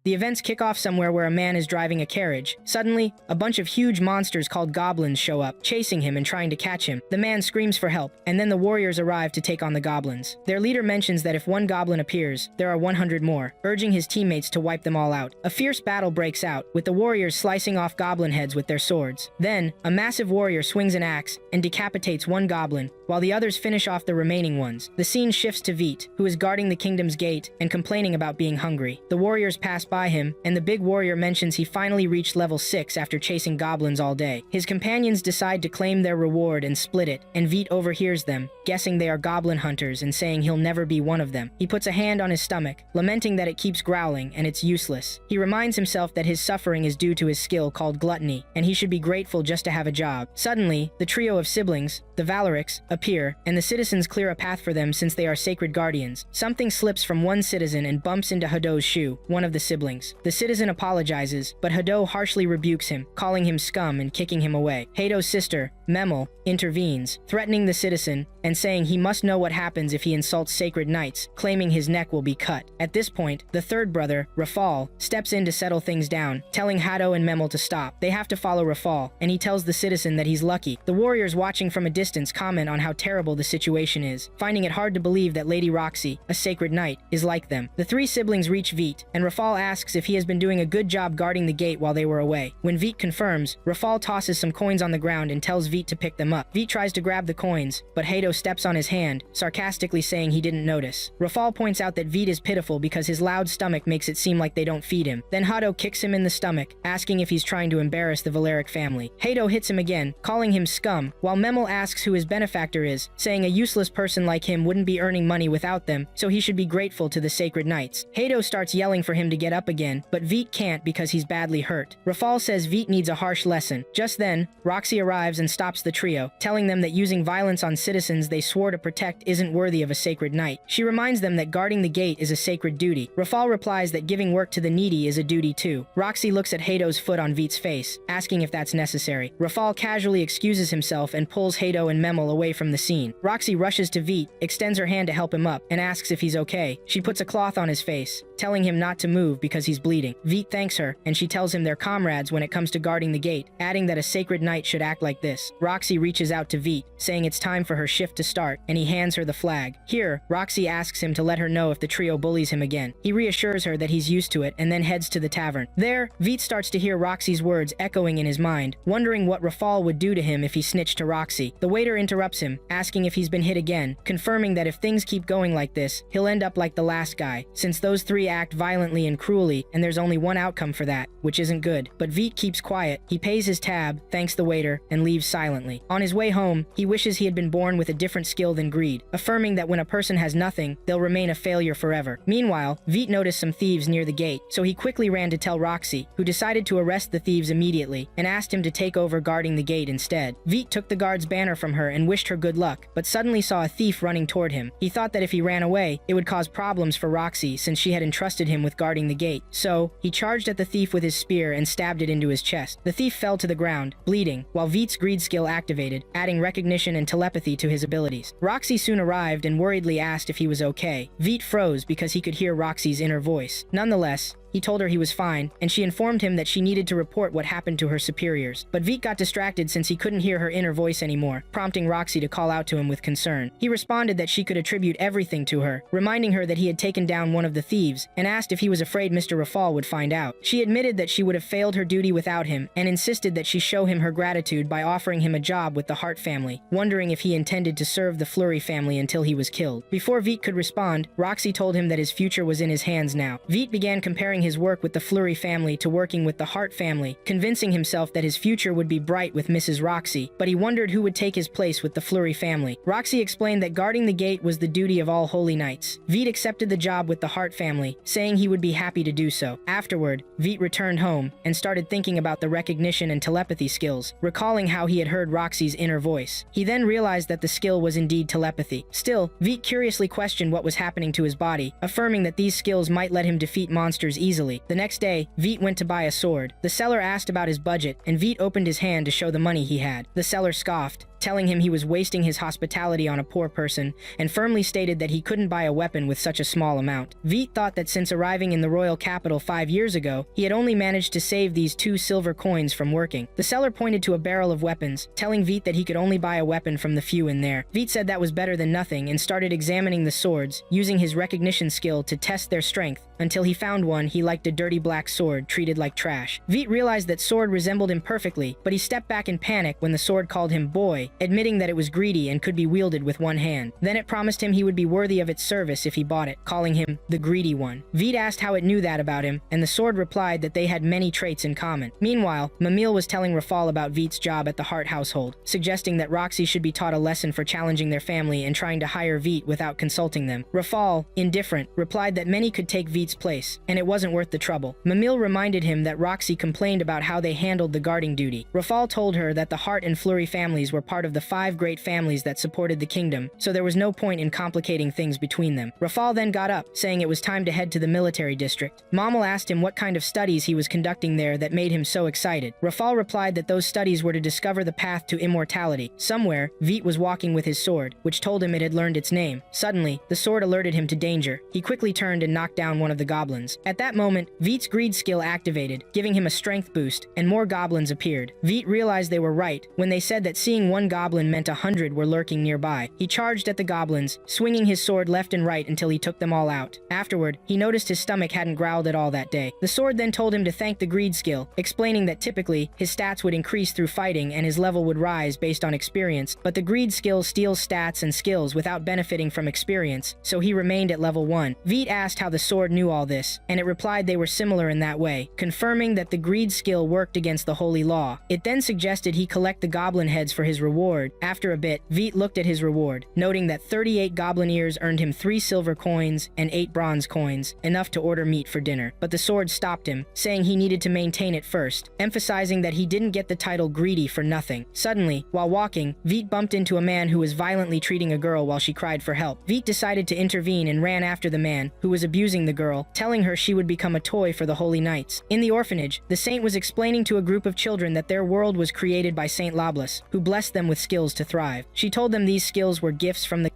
The events kick off somewhere where a man is driving a carriage. Suddenly, a bunch of huge monsters called goblins show up, chasing him and trying to catch him. The man screams for help, and then the warriors arrive to take on the goblins. Their leader mentions that if one goblin appears, there are 100 more, urging his teammates to wipe them all out. A fierce battle breaks out, with the warriors slicing off goblin heads with their swords. Then, a massive warrior swings an axe and decapitates one goblin, while the others finish off the remaining ones. The scene shifts to Veet, who is guarding the kingdom's gate and complaining about being hungry. The warriors pass by him, and the big warrior mentions he finally reached level 6 after chasing goblins all day. His companions decide to claim their reward and split it, and Veet overhears them, guessing they are goblin hunters and saying he'll never be one of them. He puts a hand on his stomach, lamenting that it keeps growling and it's useless. He reminds himself that his suffering is due to his skill called gluttony, and he should be grateful just to have a job. Suddenly, the trio of siblings, the Valerics, appear, and the citizens clear a path for them since they are sacred guardians. Something slips from one citizen and bumps into Hado's shoe, one of the siblings. The citizen apologizes, but Hado harshly rebukes him, calling him scum and kicking him away. Hado's sister, Memel, intervenes, threatening the citizen and saying he must know what happens if he insults sacred knights, claiming his neck will be cut. At this point, the third brother, Rafal, steps in to settle things down, telling Hado and Memel to stop. They have to follow Rafal, and he tells the citizen that he's lucky. The warriors watching from a distance comment on how terrible the situation is, finding it hard to believe that Lady Roxy, a sacred knight, is like them. The three siblings reach Veet, and Rafal asks if he has been doing a good job guarding the gate while they were away. When Veet confirms, Rafal tosses some coins on the ground and tells Veet to pick them up. Veet tries to grab the coins, but Hado steps on his hand, sarcastically saying he didn't notice. Rafal points out that Veet is pitiful because his loud stomach makes it seem like they don't feed him. Then Hado kicks him in the stomach, asking if he's trying to embarrass the Valeric family. Hado hits him again, calling him scum, while Memel asks who his benefactor is, saying a useless person like him wouldn't be earning money without them, so he should be grateful to the sacred knights. Hado starts yelling for him to get up again, but Veet can't because he's badly hurt. Rafal says Veet needs a harsh lesson. Just then, Roxy arrives and stops the trio, telling them that using violence on citizens they swore to protect isn't worthy of a sacred knight. She reminds them that guarding the gate is a sacred duty. Rafal replies that giving work to the needy is a duty too. Roxy looks at Hado's foot on Veet's face, asking if that's necessary. Rafal casually excuses himself and pulls Hado and Memel away from the scene. Roxy rushes to Veet, extends her hand to help him up, and asks if he's okay. She puts a cloth on his face, telling him not to move because he's bleeding. Veet thanks her, and she tells him they're comrades when it comes to guarding the gate, adding that a sacred knight should act like this. Roxy reaches out to Veet, saying it's time for her shift to start, and he hands her the flag. Here, Roxy asks him to let her know if the trio bullies him again. He reassures her that he's used to it and then heads to the tavern. There, Veet starts to hear Roxy's words echoing in his mind, wondering what Rafal would do to him if he snitched to Roxy. The waiter interrupts him, asking if he's been hit again, confirming that if things keep going like this, he'll end up like the last guy, since those three act violently and cruelly, and there's only one outcome for that, which isn't good. But Veet keeps quiet. He pays his tab, thanks the waiter, and leaves silently. On his way home, he wishes he had been born with a different skill than greed, affirming that when a person has nothing, they'll remain a failure forever. Meanwhile, Veet noticed some thieves near the gate, so he quickly ran to tell Roxy, who decided to arrest the thieves immediately, and asked him to take over guarding the gate instead. Veet took the guard's banner from her and wished her good luck, but suddenly saw a thief running toward him. He thought that if he ran away, it would cause problems for Roxy since she had entrusted him with guarding the gate. So, he charged at the thief with his spear and stabbed it into his chest. The thief fell to the ground, bleeding, while Veet's greed skill activated, adding recognition and telepathy to his abilities. Roxy soon arrived and worriedly asked if he was okay. Veet froze because he could hear Roxy's inner voice. Nonetheless, he told her he was fine, and she informed him that she needed to report what happened to her superiors. But Veet got distracted since he couldn't hear her inner voice anymore, prompting Roxy to call out to him with concern. He responded that she could attribute everything to her, reminding her that he had taken down one of the thieves, and asked if he was afraid Mr. Rafal would find out. She admitted that she would have failed her duty without him, and insisted that she show him her gratitude by offering him a job with the Hart family, wondering if he intended to serve the Fleury family until he was killed. Before Veet could respond, Roxy told him that his future was in his hands now. Veet began comparing his work with the Fleury family to working with the Hart family, convincing himself that his future would be bright with Mrs. Roxy, but he wondered who would take his place with the Fleury family. Roxy explained that guarding the gate was the duty of all holy knights. Veet accepted the job with the Hart family, saying he would be happy to do so. Afterward, Veet returned home and started thinking about the recognition and telepathy skills, recalling how he had heard Roxy's inner voice. He then realized that the skill was indeed telepathy. Still, Veet curiously questioned what was happening to his body, affirming that these skills might let him defeat monsters easily. The next day, Veet went to buy a sword. The seller asked about his budget, and Veet opened his hand to show the money he had. The seller scoffed, telling him he was wasting his hospitality on a poor person, and firmly stated that he couldn't buy a weapon with such a small amount. Vite thought that since arriving in the royal capital 5 years ago, he had only managed to save these 2 silver coins from working. The seller pointed to a barrel of weapons, telling Vite that he could only buy a weapon from the few in there. Vite said that was better than nothing and started examining the swords, using his recognition skill to test their strength, until he found one he liked, a dirty black sword treated like trash. Vite realized that sword resembled him perfectly, but he stepped back in panic when the sword called him boy, admitting that it was greedy and could be wielded with one hand. Then it promised him he would be worthy of its service if he bought it, calling him the greedy one. Vite asked how it knew that about him, and the sword replied that they had many traits in common. Meanwhile, Mamil was telling Rafal about Vite's job at the Hart household, suggesting that Roxy should be taught a lesson for challenging their family and trying to hire Vite without consulting them. Rafal, indifferent, replied that many could take Vite's place, and it wasn't worth the trouble. Mamil reminded him that Roxy complained about how they handled the guarding duty. Rafal told her that the Hart and Fleury families were part of the 5 great families that supported the kingdom, so there was no point in complicating things between them. Rafal then got up, saying it was time to head to the military district. Mamil asked him what kind of studies he was conducting there that made him so excited. Rafal replied that those studies were to discover the path to immortality. Somewhere, Vite was walking with his sword, which told him it had learned its name. Suddenly, the sword alerted him to danger. He quickly turned and knocked down one of the goblins. At that moment, Vite's greed skill activated, giving him a strength boost, and more goblins appeared. Vite realized they were right when they said that seeing one goblin meant 100 were lurking nearby. He charged at the goblins, swinging his sword left and right until he took them all out. Afterward, he noticed his stomach hadn't growled at all that day. The sword then told him to thank the greed skill, explaining that typically, his stats would increase through fighting and his level would rise based on experience, but the greed skill steals stats and skills without benefiting from experience, so he remained at level 1. Vite asked how the sword knew all this, and it replied they were similar in that way, confirming that the greed skill worked against the holy law. It then suggested he collect the goblin heads for his reward. After a bit, Vite looked at his reward, noting that 38 goblin ears earned him 3 silver coins and 8 bronze coins, enough to order meat for dinner. But the sword stopped him, saying he needed to maintain it first, emphasizing that he didn't get the title greedy for nothing. Suddenly, while walking, Vite bumped into a man who was violently treating a girl while she cried for help. Vite decided to intervene and ran after the man, who was abusing the girl, telling her she would become a toy for the holy knights. In the orphanage, the saint was explaining to a group of children that their world was created by Saint Loblas, who blessed them with skills to thrive. She told them these skills were gifts from the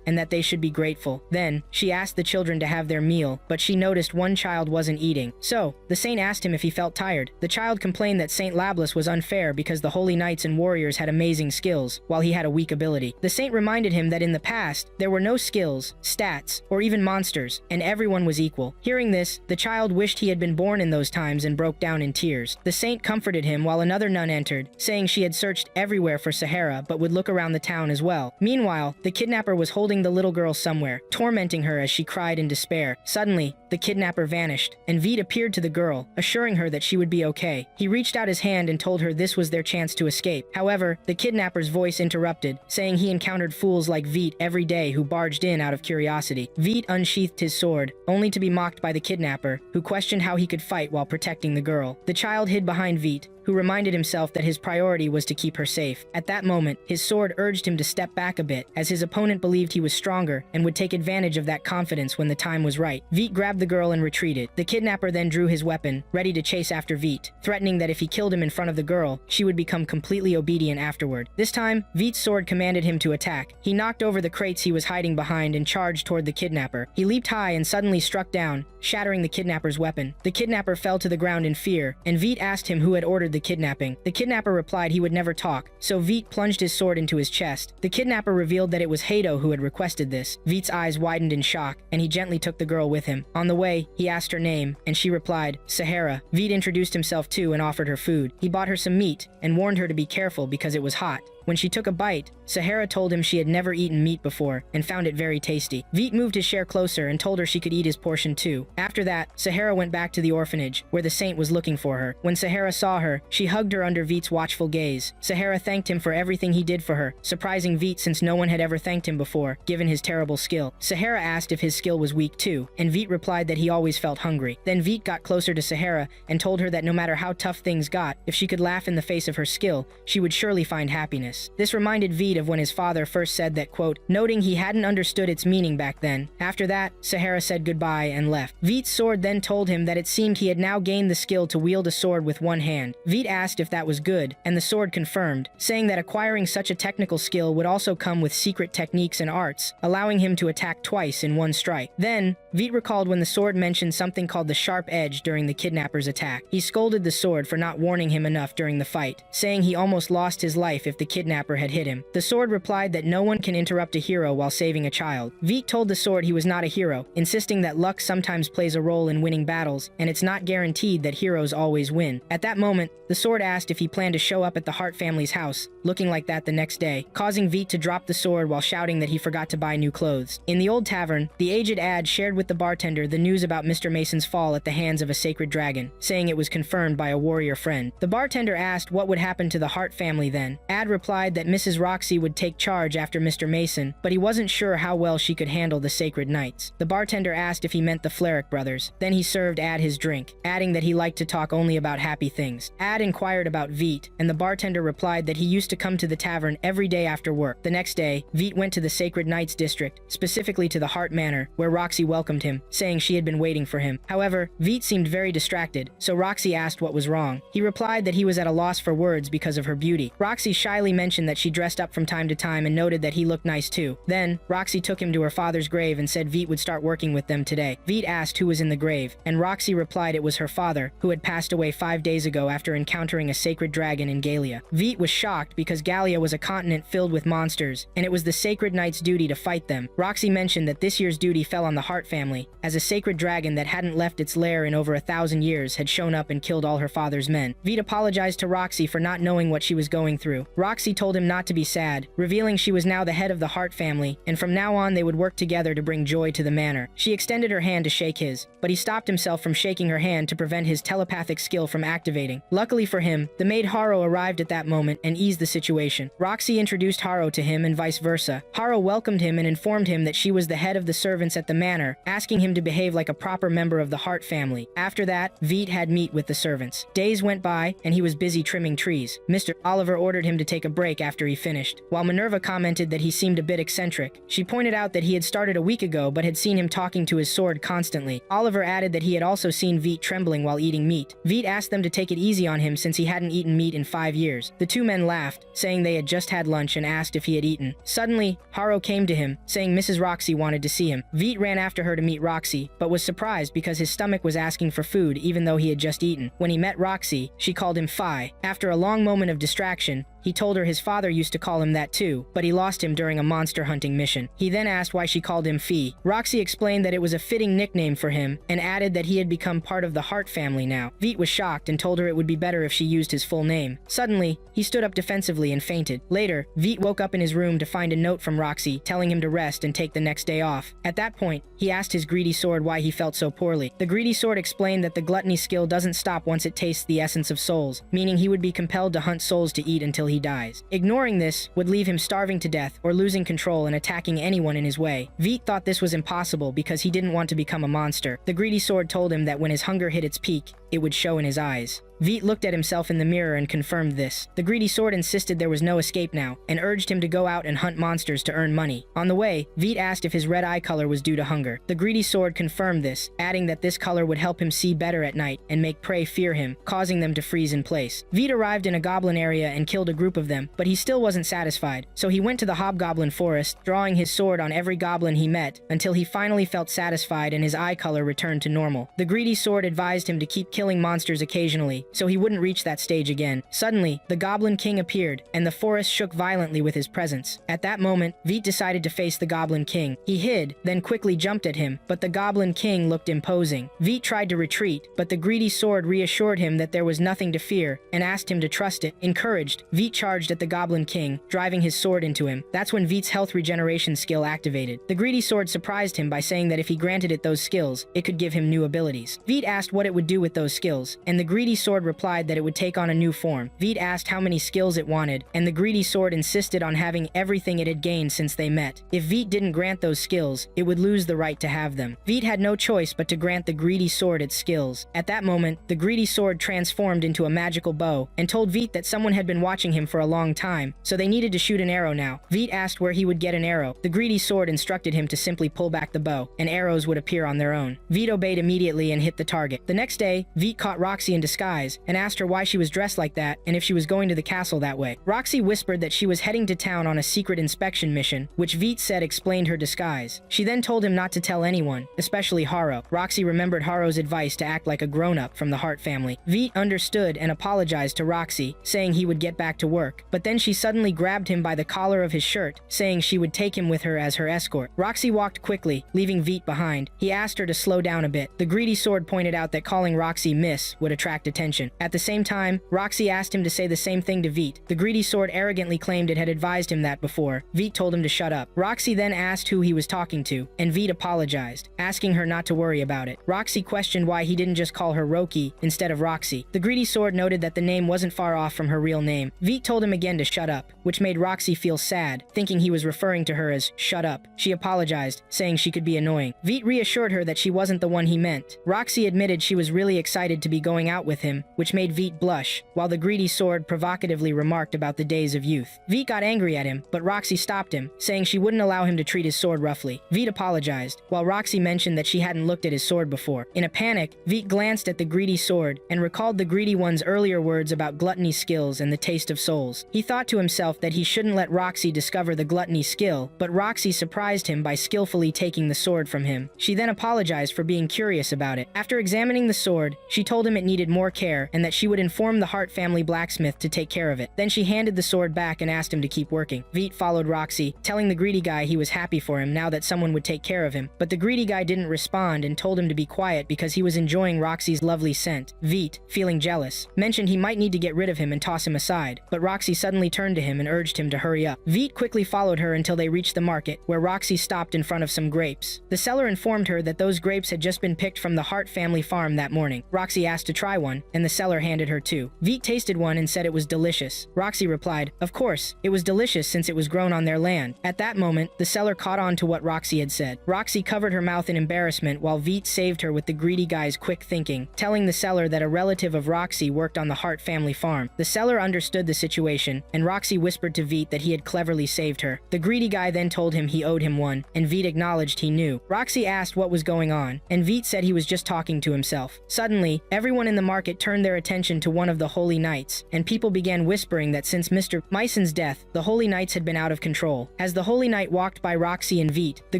and that they should be grateful. Then, she asked the children to have their meal, but she noticed one child wasn't eating. So, the saint asked him if he felt tired. The child complained that Saint Lablas was unfair because the holy knights and warriors had amazing skills, while he had a weak ability. The saint reminded him that in the past, there were no skills, stats, or even monsters, and everyone was equal. Hearing this, the child wished he had been born in those times and broke down in tears. The saint comforted him while another nun entered, saying she had searched everywhere for Sahara but would look around the town as well. Meanwhile, the kidnapper was holding the little girl somewhere, tormenting her as she cried in despair. Suddenly, the kidnapper vanished, and Vite appeared to the girl, assuring her that she would be okay. He reached out his hand and told her this was their chance to escape. However, the kidnapper's voice interrupted, saying he encountered fools like Vite every day who barged in out of curiosity. Vite unsheathed his sword, only to be mocked by the kidnapper, who questioned how he could fight while protecting the girl. The child hid behind Vite, who reminded himself that his priority was to keep her safe. At that moment, his sword urged him to step back a bit, as his opponent believed he was stronger and would take advantage of that confidence when the time was right. Vite grabbed the girl and retreated. The kidnapper then drew his weapon, ready to chase after Vite, threatening that if he killed him in front of the girl, she would become completely obedient afterward. This time, Vite's sword commanded him to attack. He knocked over the crates he was hiding behind and charged toward the kidnapper. He leaped high and suddenly struck down, shattering the kidnapper's weapon. The kidnapper fell to the ground in fear, and Vite asked him who had ordered the kidnapping. The kidnapper replied he would never talk, so Vite plunged his sword into his chest. The kidnapper revealed that it was Hato who had requested this. Vite's eyes widened in shock, and he gently took the girl with him. On the way, he asked her name, and she replied, Sahara. Vite introduced himself too and offered her food. He bought her some meat, and warned her to be careful because it was hot. When she took a bite, Sahara told him she had never eaten meat before and found it very tasty. Vite moved his share closer and told her she could eat his portion too. After that, Sahara went back to the orphanage, where the saint was looking for her. When Sahara saw her, she hugged her under Vite's watchful gaze. Sahara thanked him for everything he did for her, surprising Vite since no one had ever thanked him before, given his terrible skill. Sahara asked if his skill was weak too, and Vite replied that he always felt hungry. Then Vite got closer to Sahara and told her that no matter how tough things got, if she could laugh in the face of her skill, she would surely find happiness. meaningless. This reminded Veet of when his father first said that, quote, noting he hadn't understood its meaning back then. After that, Sahara said goodbye and left. Veet's sword then told him that it seemed he had now gained the skill to wield a sword with one hand. Veet asked if that was good, and the sword confirmed, saying that acquiring such a technical skill would also come with secret techniques and arts, allowing him to attack twice in one strike. Then, Veet recalled when the sword mentioned something called the sharp edge during the kidnapper's attack. He scolded the sword for not warning him enough during the fight, saying he almost lost his life if the kidnapper had hit him. The sword replied that no one can interrupt a hero while saving a child. Veet told the sword he was not a hero, insisting that luck sometimes plays a role in winning battles, and it's not guaranteed that heroes always win. At that moment, the sword asked if he planned to show up at the Hart family's house, looking like that the next day, causing Veet to drop the sword while shouting that he forgot to buy new clothes. In the old tavern, the aged Ad shared with the bartender the news about Mr. Mason's fall at the hands of a sacred dragon, saying it was confirmed by a warrior friend. The bartender asked what would happen to the Hart family then. Ad replied that Mrs. Roxy would take charge after Mr. Mason, but he wasn't sure how well she could handle the sacred knights. The bartender asked if he meant the Flerick brothers. Then he served Ad his drink, adding that he liked to talk only about happy things. Ad inquired about Veet, and the bartender replied that he used to come to the tavern every day after work. The next day, Veet went to the Sacred Knights district, specifically to the Hart Manor, where Roxy welcomed him, saying she had been waiting for him. However, Veet seemed very distracted, so Roxy asked what was wrong. He replied that he was at a loss for words because of her beauty. Roxy shyly mentioned that she dressed up from time to time and noted that he looked nice too. Then, Roxy took him to her father's grave and said Veet would start working with them today. Veet asked who was in the grave, and Roxy replied it was her father, who had passed away 5 days ago after encountering a sacred dragon in Galia. Veet was shocked because Galia was a continent filled with monsters, and it was the Sacred Knight's duty to fight them. Roxy mentioned that this year's duty fell on the Hart family, as a sacred dragon that hadn't left its lair in over 1,000 years had shown up and killed all her father's men. Veet apologized to Roxy for not knowing what she was going through. Roxy told him not to be sad, revealing she was now the head of the Hart family, and from now on they would work together to bring joy to the manor. She extended her hand to shake his, but he stopped himself from shaking her hand to prevent his telepathic skill from activating. Luckily for him, the maid Haro arrived at that moment and eased the situation. Roxy introduced Haro to him and vice versa. Haro welcomed him and informed him that she was the head of the servants at the manor, asking him to behave like a proper member of the Hart family. After that, Veet had meet with the servants. Days went by, and he was busy trimming trees. Mr. Oliver ordered him to take a break after he finished. While Minerva commented that he seemed a bit eccentric, she pointed out that he had started a week ago but had seen him talking to his sword constantly. Oliver added that he had also seen Veet trembling while eating meat. Veet asked them to take it easy on him since he hadn't eaten meat in 5 years. The two men laughed, saying they had just had lunch and asked if he had eaten. Suddenly, Haro came to him, saying Mrs. Roxy wanted to see him. Veet ran after her to meet Roxy, but was surprised because his stomach was asking for food even though he had just eaten. When he met Roxy, she called him Phi. After a long moment of distraction, he told her his father used to call him that too, but he lost him during a monster hunting mission. He then asked why she called him Phi. Roxy explained that it was a fitting nickname for him, and added that he had become part of the Hart family now. Veet was shocked and told her it would be better if she used his full name. Suddenly, he stood up defensively and fainted. Later, Veet woke up in his room to find a note from Roxy telling him to rest and take the next day off. At that point, he asked his greedy sword why he felt so poorly. The greedy sword explained that the gluttony skill doesn't stop once it tastes the essence of souls, meaning he would be compelled to hunt souls to eat until he dies. Ignoring this would leave him starving to death or losing control and attacking anyone in his way. Veet thought this was impossible because he didn't want to become a monster. The greedy sword told him that when his hunger hit its peak, it would show in his eyes. Veet looked at himself in the mirror and confirmed this. The greedy sword insisted there was no escape now, and urged him to go out and hunt monsters to earn money. On the way, Veet asked if his red eye color was due to hunger. The greedy sword confirmed this, adding that this color would help him see better at night and make prey fear him, causing them to freeze in place. Veet arrived in a goblin area and killed a group of them, but he still wasn't satisfied, so he went to the hobgoblin forest, drawing his sword on every goblin he met, until he finally felt satisfied and his eye color returned to normal. The greedy sword advised him to keep killing monsters occasionally, so he wouldn't reach that stage again. Suddenly, the Goblin King appeared, and the forest shook violently with his presence. At that moment, Veet decided to face the Goblin King. He hid, then quickly jumped at him, but the Goblin King looked imposing. Veet tried to retreat, but the greedy sword reassured him that there was nothing to fear, and asked him to trust it. Encouraged, Veet charged at the Goblin King, driving his sword into him. That's when Veet's health regeneration skill activated. The greedy sword surprised him by saying that if he granted it those skills, it could give him new abilities. Veet asked what it would do with those those skills, and the greedy sword replied that it would take on a new form. Veet asked how many skills it wanted, and the greedy sword insisted on having everything it had gained since they met. If Veet didn't grant those skills, it would lose the right to have them. Veet had no choice but to grant the greedy sword its skills. At that moment, the greedy sword transformed into a magical bow and told Veet that someone had been watching him for a long time, so they needed to shoot an arrow now. Veet asked where he would get an arrow. The greedy sword instructed him to simply pull back the bow, and arrows would appear on their own. Veet obeyed immediately and hit the target. The next day, Veet caught Roxy in disguise and asked her why she was dressed like that and if she was going to the castle that way. Roxy whispered that she was heading to town on a secret inspection mission, which Veet said explained her disguise. She then told him not to tell anyone, especially Haro. Roxy remembered Haro's advice to act like a grown-up from the Hart family. Veet understood and apologized to Roxy, saying he would get back to work. But then she suddenly grabbed him by the collar of his shirt, saying she would take him with her as her escort. Roxy walked quickly, leaving Veet behind. He asked her to slow down a bit. The greedy sword pointed out that calling Roxy Miss would attract attention. At the same time, Roxy asked him to say the same thing to Veet. The greedy sword arrogantly claimed it had advised him that before. Veet told him to shut up. Roxy then asked who he was talking to, and Veet apologized, asking her not to worry about it. Roxy questioned why he didn't just call her Roki instead of Roxy. The greedy sword noted that the name wasn't far off from her real name. Veet told him again to shut up, which made Roxy feel sad, thinking he was referring to her as shut up. She apologized, saying she could be annoying. Veet reassured her that she wasn't the one he meant. Roxy admitted she was really excited to be going out with him, which made Veet blush, while the greedy sword provocatively remarked about the days of youth. Veet got angry at him, but Roxy stopped him, saying she wouldn't allow him to treat his sword roughly. Veet apologized, while Roxy mentioned that she hadn't looked at his sword before. In a panic, Veet glanced at the greedy sword and recalled the greedy one's earlier words about gluttony skills and the taste of souls. He thought to himself that he shouldn't let Roxy discover the gluttony skill, but Roxy surprised him by skillfully taking the sword from him. She then apologized for being curious about it. After examining the sword, she told him it needed more care and that she would inform the Hart family blacksmith to take care of it. Then she handed the sword back and asked him to keep working. Veet followed Roxy, telling the greedy guy he was happy for him now that someone would take care of him. But the greedy guy didn't respond and told him to be quiet because he was enjoying Roxy's lovely scent. Veet, feeling jealous, mentioned he might need to get rid of him and toss him aside, but Roxy suddenly turned to him and urged him to hurry up. Veet quickly followed her until they reached the market, where Roxy stopped in front of some grapes. The seller informed her that those grapes had just been picked from the Hart family farm that morning. Roxy asked to try one, and the seller handed her two. Veet tasted one and said it was delicious. Roxy replied, "Of course, it was delicious since it was grown on their land." At that moment, the seller caught on to what Roxy had said. Roxy covered her mouth in embarrassment while Veet saved her with the greedy guy's quick thinking, telling the seller that a relative of Roxy worked on the Hart family farm. The seller understood the situation, and Roxy whispered to Veet that he had cleverly saved her. The greedy guy then told him he owed him one, and Veet acknowledged he knew. Roxy asked what was going on, and Veet said he was just talking to himself. Suddenly, everyone in the market turned their attention to one of the holy knights, and people began whispering that since Mr. Myson's death, the holy knights had been out of control. As the holy knight walked by Roxy and Veet, the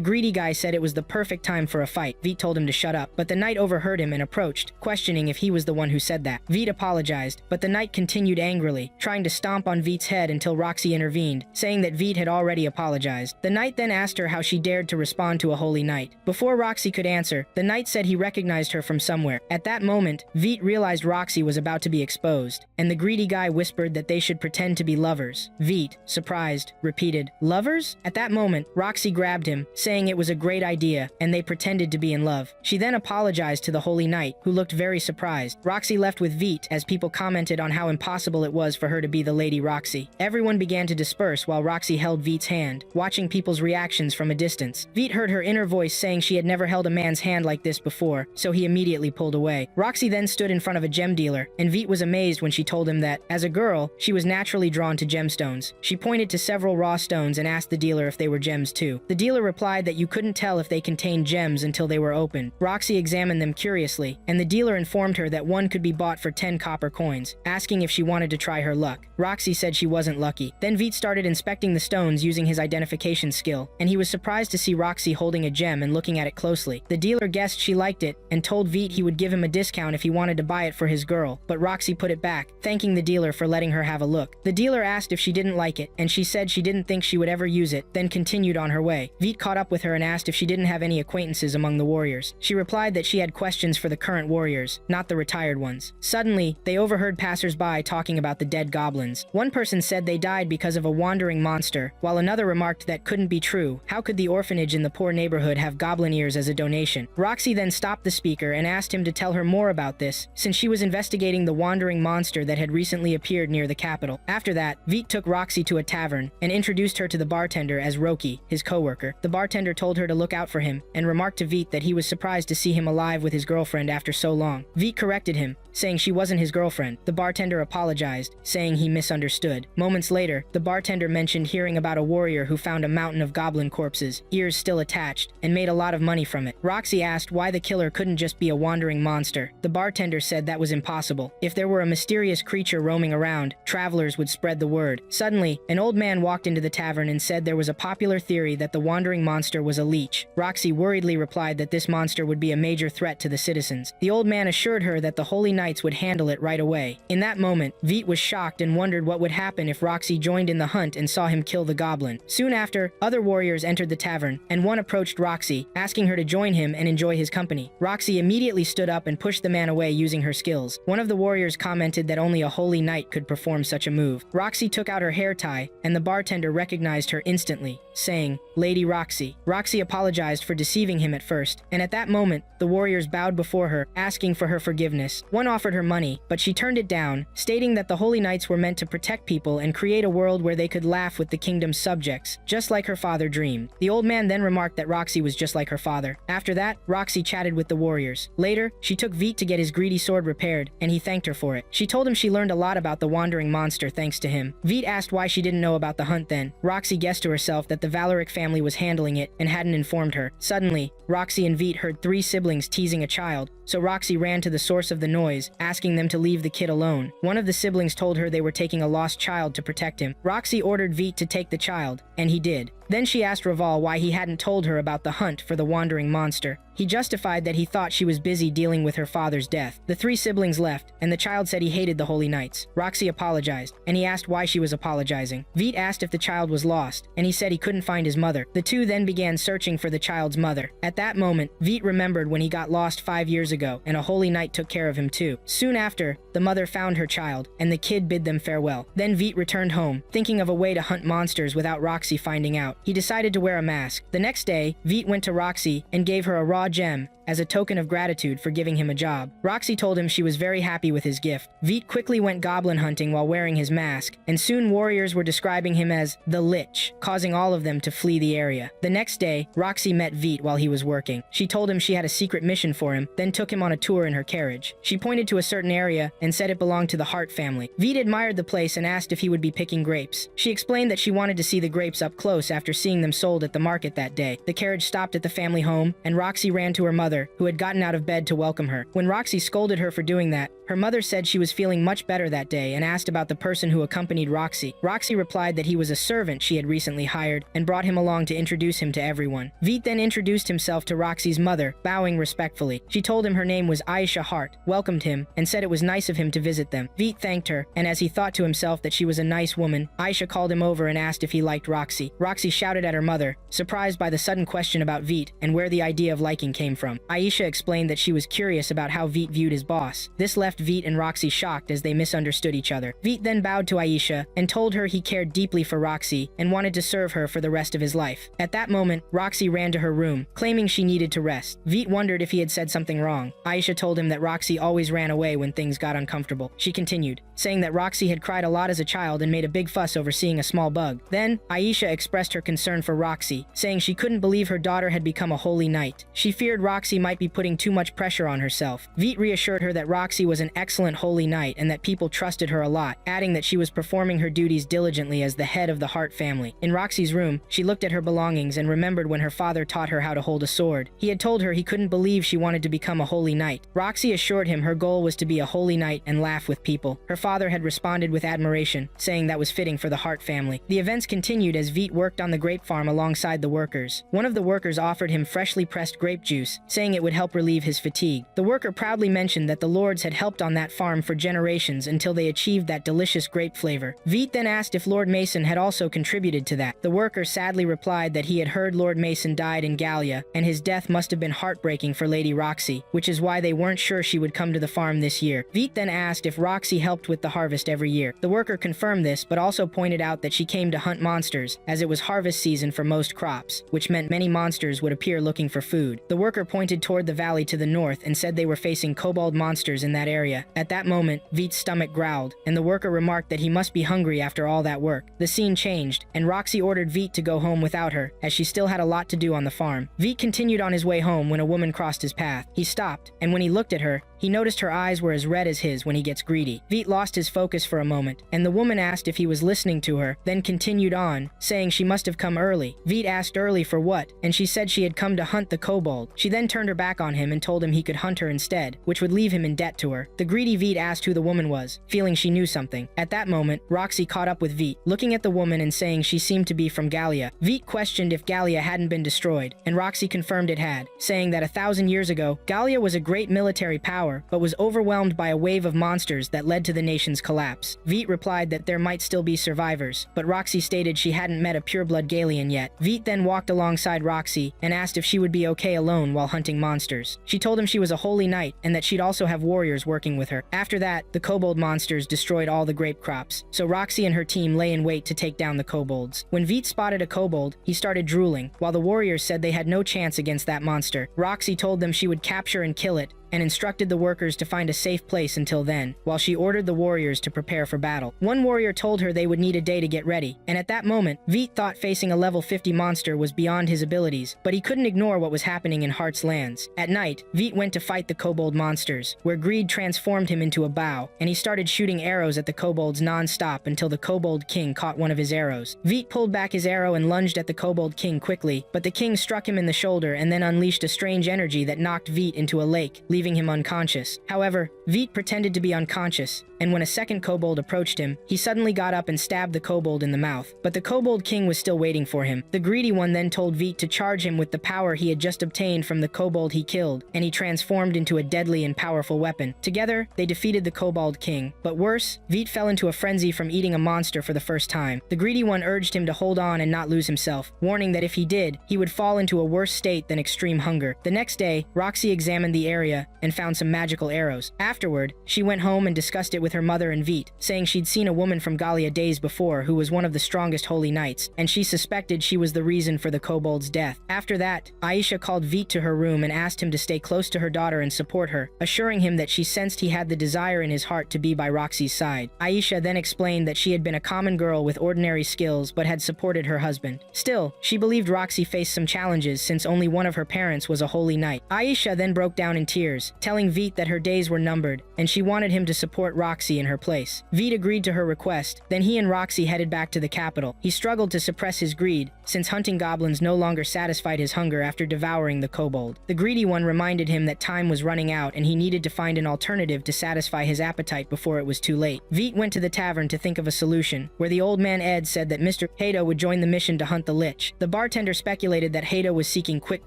greedy guy said it was the perfect time for a fight. Veet told him to shut up, but the knight overheard him and approached, questioning if he was the one who said that. Veet apologized, but the knight continued angrily, trying to stomp on Veet's head until Roxy intervened, saying that Veet had already apologized. The knight then asked her how she dared to respond to a holy knight. Before Roxy could answer, the knight said he recognized her from somewhere. At that moment, Veet realized Roxy was about to be exposed, and the greedy guy whispered that they should pretend to be lovers. Veet, surprised, repeated, "Lovers?" At that moment, Roxy grabbed him, saying it was a great idea, and they pretended to be in love. She then apologized to the holy knight, who looked very surprised. Roxy left with Veet as people commented on how impossible it was for her to be the Lady Roxy. Everyone began to disperse while Roxy held Veet's hand, watching people's reactions from a distance. Veet heard her inner voice saying she had never held a man's hand like this before, so he immediately pulled away. Roxy then stood in front of a gem dealer, and Veet was amazed when she told him that, as a girl, she was naturally drawn to gemstones. She pointed to several raw stones and asked the dealer if they were gems too. The dealer replied that you couldn't tell if they contained gems until they were opened. Roxy examined them curiously, and the dealer informed her that one could be bought for 10 copper coins, asking if she wanted to try her luck. Roxy said she wasn't lucky. Then Veet started inspecting the stones using his identification skill, and he was surprised to see Roxy holding a gem and looking at it closely. The dealer guessed she liked it and told Veet he would give him a discount if he wanted to buy it for his girl, but Roxy put it back, thanking the dealer for letting her have a look. The dealer asked if she didn't like it, and she said she didn't think she would ever use it, then continued on her way. Veet caught up with her and asked if she didn't have any acquaintances among the warriors. She replied that she had questions for the current warriors, not the retired ones. Suddenly, they overheard passers-by talking about the dead goblins. One person said they died because of a wandering monster, while another remarked that couldn't be true. How could the orphanage in the poor neighborhood have goblin ears as a donation? Roxy then stopped the speaker and asked him to tell her more more about this, since she was investigating the wandering monster that had recently appeared near the capital. After that, Veet took Roxy to a tavern and introduced her to the bartender as Roki, his co-worker. The bartender told her to look out for him and remarked to Veet that he was surprised to see him alive with his girlfriend after so long. Veet corrected him, saying she wasn't his girlfriend. The bartender apologized, saying he misunderstood. Moments later, the bartender mentioned hearing about a warrior who found a mountain of goblin corpses, ears still attached, and made a lot of money from it. Roxy asked why the killer couldn't just be a wandering monster. The bartender said that was impossible. If there were a mysterious creature roaming around, travelers would spread the word. Suddenly, an old man walked into the tavern and said there was a popular theory that the wandering monster was a leech. Roxy worriedly replied that this monster would be a major threat to the citizens. The old man assured her that the Holy Knights would handle it right away. In that moment, Veet was shocked and wondered what would happen if Roxy joined in the hunt and saw him kill the goblin. Soon after, other warriors entered the tavern, and one approached Roxy, asking her to join him and enjoy his company. Roxy immediately stood up and pushed the man away using her skills. One of the warriors commented that only a holy knight could perform such a move. Roxy took out her hair tie, and the bartender recognized her instantly, saying, "Lady Roxy." Roxy apologized for deceiving him at first, and at that moment, the warriors bowed before her, asking for her forgiveness. One offered her money, but she turned it down, stating that the Holy Knights were meant to protect people and create a world where they could laugh with the kingdom's subjects, just like her father dreamed. The old man then remarked that Roxy was just like her father. After that, Roxy chatted with the warriors. Later, she took Veet to get his greedy sword repaired, and he thanked her for it. She told him she learned a lot about the wandering monster thanks to him. Veet asked why she didn't know about the hunt then. Roxy guessed to herself that the Valeric family was handling it and hadn't informed her. Suddenly, Roxy and Veet heard three siblings teasing a child, so Roxy ran to the source of the noise, asking them to leave the kid alone. One of the siblings told her they were taking a lost child to protect him. Roxy ordered Veet to take the child, and he did. Then she asked Raval why he hadn't told her about the hunt for the wandering monster. He justified that he thought she was busy dealing with her father's death. The three siblings left, and the child said he hated the Holy Knights. Roxy apologized, and he asked why she was apologizing. Veet asked if the child was lost, and he said he couldn't find his mother. The two then began searching for the child's mother. At that moment, Veet remembered when he got lost 5 years ago, and a Holy Knight took care of him too. Soon after, the mother found her child, and the kid bid them farewell. Then Veet returned home, thinking of a way to hunt monsters without Roxy finding out. He decided to wear a mask. The next day, Veet went to Roxy and gave her a raw gem as a token of gratitude for giving him a job. Roxy told him she was very happy with his gift. Veet quickly went goblin hunting while wearing his mask, and soon warriors were describing him as the Lich, causing all of them to flee the area. The next day, Roxy met Veet while he was working. She told him she had a secret mission for him, then took him on a tour in her carriage. She pointed to a certain area and said it belonged to the Hart family. Veet admired the place and asked if he would be picking grapes. She explained that she wanted to see the grapes up close after seeing them sold at the market that day. The carriage stopped at the family home, and Roxy ran to her mother, who had gotten out of bed to welcome her. When Roxy scolded her for doing that, her mother said she was feeling much better that day and asked about the person who accompanied Roxy. Roxy replied that he was a servant she had recently hired and brought him along to introduce him to everyone. Veet then introduced himself to Roxy's mother, bowing respectfully. She told him her name was Aisha Hart, welcomed him, and said it was nice of him to visit them. Veet thanked her, and as he thought to himself that she was a nice woman, Aisha called him over and asked if he liked Roxy. Roxy shouted at her mother, surprised by the sudden question about Veet and where the idea of liking came from. Aisha explained that she was curious about how Veet viewed his boss. This left Veet and Roxy shocked as they misunderstood each other. Veet then bowed to Aisha and told her he cared deeply for Roxy and wanted to serve her for the rest of his life. At that moment, Roxy ran to her room, claiming she needed to rest. Veet wondered if he had said something wrong. Aisha told him that Roxy always ran away when things got uncomfortable. She continued, saying that Roxy had cried a lot as a child and made a big fuss over seeing a small bug. Then, Aisha expressed her concern for Roxy, saying she couldn't believe her daughter had become a holy knight. She feared Roxy might be putting too much pressure on herself. Veet reassured her that Roxy was an excellent holy knight and that people trusted her a lot, adding that she was performing her duties diligently as the head of the Hart family. In Roxy's room, she looked at her belongings and remembered when her father taught her how to hold a sword. He had told her he couldn't believe she wanted to become a holy knight. Roxy assured him her goal was to be a holy knight and laugh with people. Her father had responded with admiration, saying that was fitting for the Hart family. The events continued as Veet worked on the grape farm alongside the workers. One of the workers offered him freshly pressed grape juice, saying it would help relieve his fatigue. The worker proudly mentioned that the lords had helped on that farm for generations until they achieved that delicious grape flavor. Veet then asked if Lord Mason had also contributed to that. The worker sadly replied that he had heard Lord Mason died in Gallia, and his death must have been heartbreaking for Lady Roxy, which is why they weren't sure she would come to the farm this year. Veet then asked if Roxy helped with the harvest every year. The worker confirmed this, but also pointed out that she came to hunt monsters, monsters, as it was harvest season for most crops, which meant many monsters would appear looking for food. The worker pointed toward the valley to the north and said they were facing kobold monsters in that area. At that moment, Veet's stomach growled, and the worker remarked that he must be hungry after all that work. The scene changed, and Roxy ordered Veet to go home without her, as she still had a lot to do on the farm. Veet continued on his way home when a woman crossed his path. He stopped, and when he looked at her, he noticed her eyes were as red as his when he gets greedy. Veet lost his focus for a moment, and the woman asked if he was listening to her, then continued on, saying she must have come early. Veet asked early for what, and she said she had come to hunt the kobold. She then turned her back on him and told him he could hunt her instead, which would leave him in debt to her. The greedy Veet asked who the woman was, feeling she knew something. At that moment, Roxy caught up with Veet, looking at the woman and saying she seemed to be from Gallia. Veet questioned if Gallia hadn't been destroyed, and Roxy confirmed it had, saying that 1,000 years ago, Gallia was a great military power, but was overwhelmed by a wave of monsters that led to the nation's collapse. Veet replied that there might still be survivors, but Roxy stated she hadn't met a pureblood Gallian yet. Veet then walked alongside Roxy and asked if she would be okay alone while hunting monsters. She told him she was a holy knight and that she'd also have warriors working with her. After that, the kobold monsters destroyed all the grape crops, so Roxy and her team lay in wait to take down the kobolds. When Veet spotted a kobold, he started drooling, while the warriors said they had no chance against that monster. Roxy told them she would capture and kill it, and instructed the workers to find a safe place until then, while she ordered the warriors to prepare for battle. One warrior told her they would need a day to get ready, and at that moment, Veet thought facing a level 50 monster was beyond his abilities, but he couldn't ignore what was happening in Heart's lands. At night, Veet went to fight the kobold monsters, where greed transformed him into a bow, and he started shooting arrows at the kobolds non-stop until the kobold king caught one of his arrows. Veet pulled back his arrow and lunged at the kobold king quickly, but the king struck him in the shoulder and then unleashed a strange energy that knocked Veet into a lake, leaving him unconscious. However, Veet pretended to be unconscious, and when a second kobold approached him, he suddenly got up and stabbed the kobold in the mouth. But the kobold king was still waiting for him. The greedy one then told Veet to charge him with the power he had just obtained from the kobold he killed, and he transformed into a deadly and powerful weapon. Together, they defeated the kobold king. But worse, Veet fell into a frenzy from eating a monster for the first time. The greedy one urged him to hold on and not lose himself, warning that if he did, he would fall into a worse state than extreme hunger. The next day, Roxy examined the area and found some magical arrows. Afterward, she went home and discussed it with her mother and Veet, saying she'd seen a woman from Gallia days before who was one of the strongest holy knights, and she suspected she was the reason for the kobold's death. After that, Aisha called Veet to her room and asked him to stay close to her daughter and support her, assuring him that she sensed he had the desire in his heart to be by Roxy's side. Aisha then explained that she had been a common girl with ordinary skills but had supported her husband. Still, she believed Roxy faced some challenges since only one of her parents was a holy knight. Aisha then broke down in tears, telling Veet that her days were numbered, and she wanted him to support Roxy in her place. Veet agreed to her request, then he and Roxy headed back to the capital. He struggled to suppress his greed, since hunting goblins no longer satisfied his hunger after devouring the kobold. The greedy one reminded him that time was running out and he needed to find an alternative to satisfy his appetite before it was too late. Veet went to the tavern to think of a solution, where the old man Ed said that Mr. Hato would join the mission to hunt the lich. The bartender speculated that Hato was seeking quick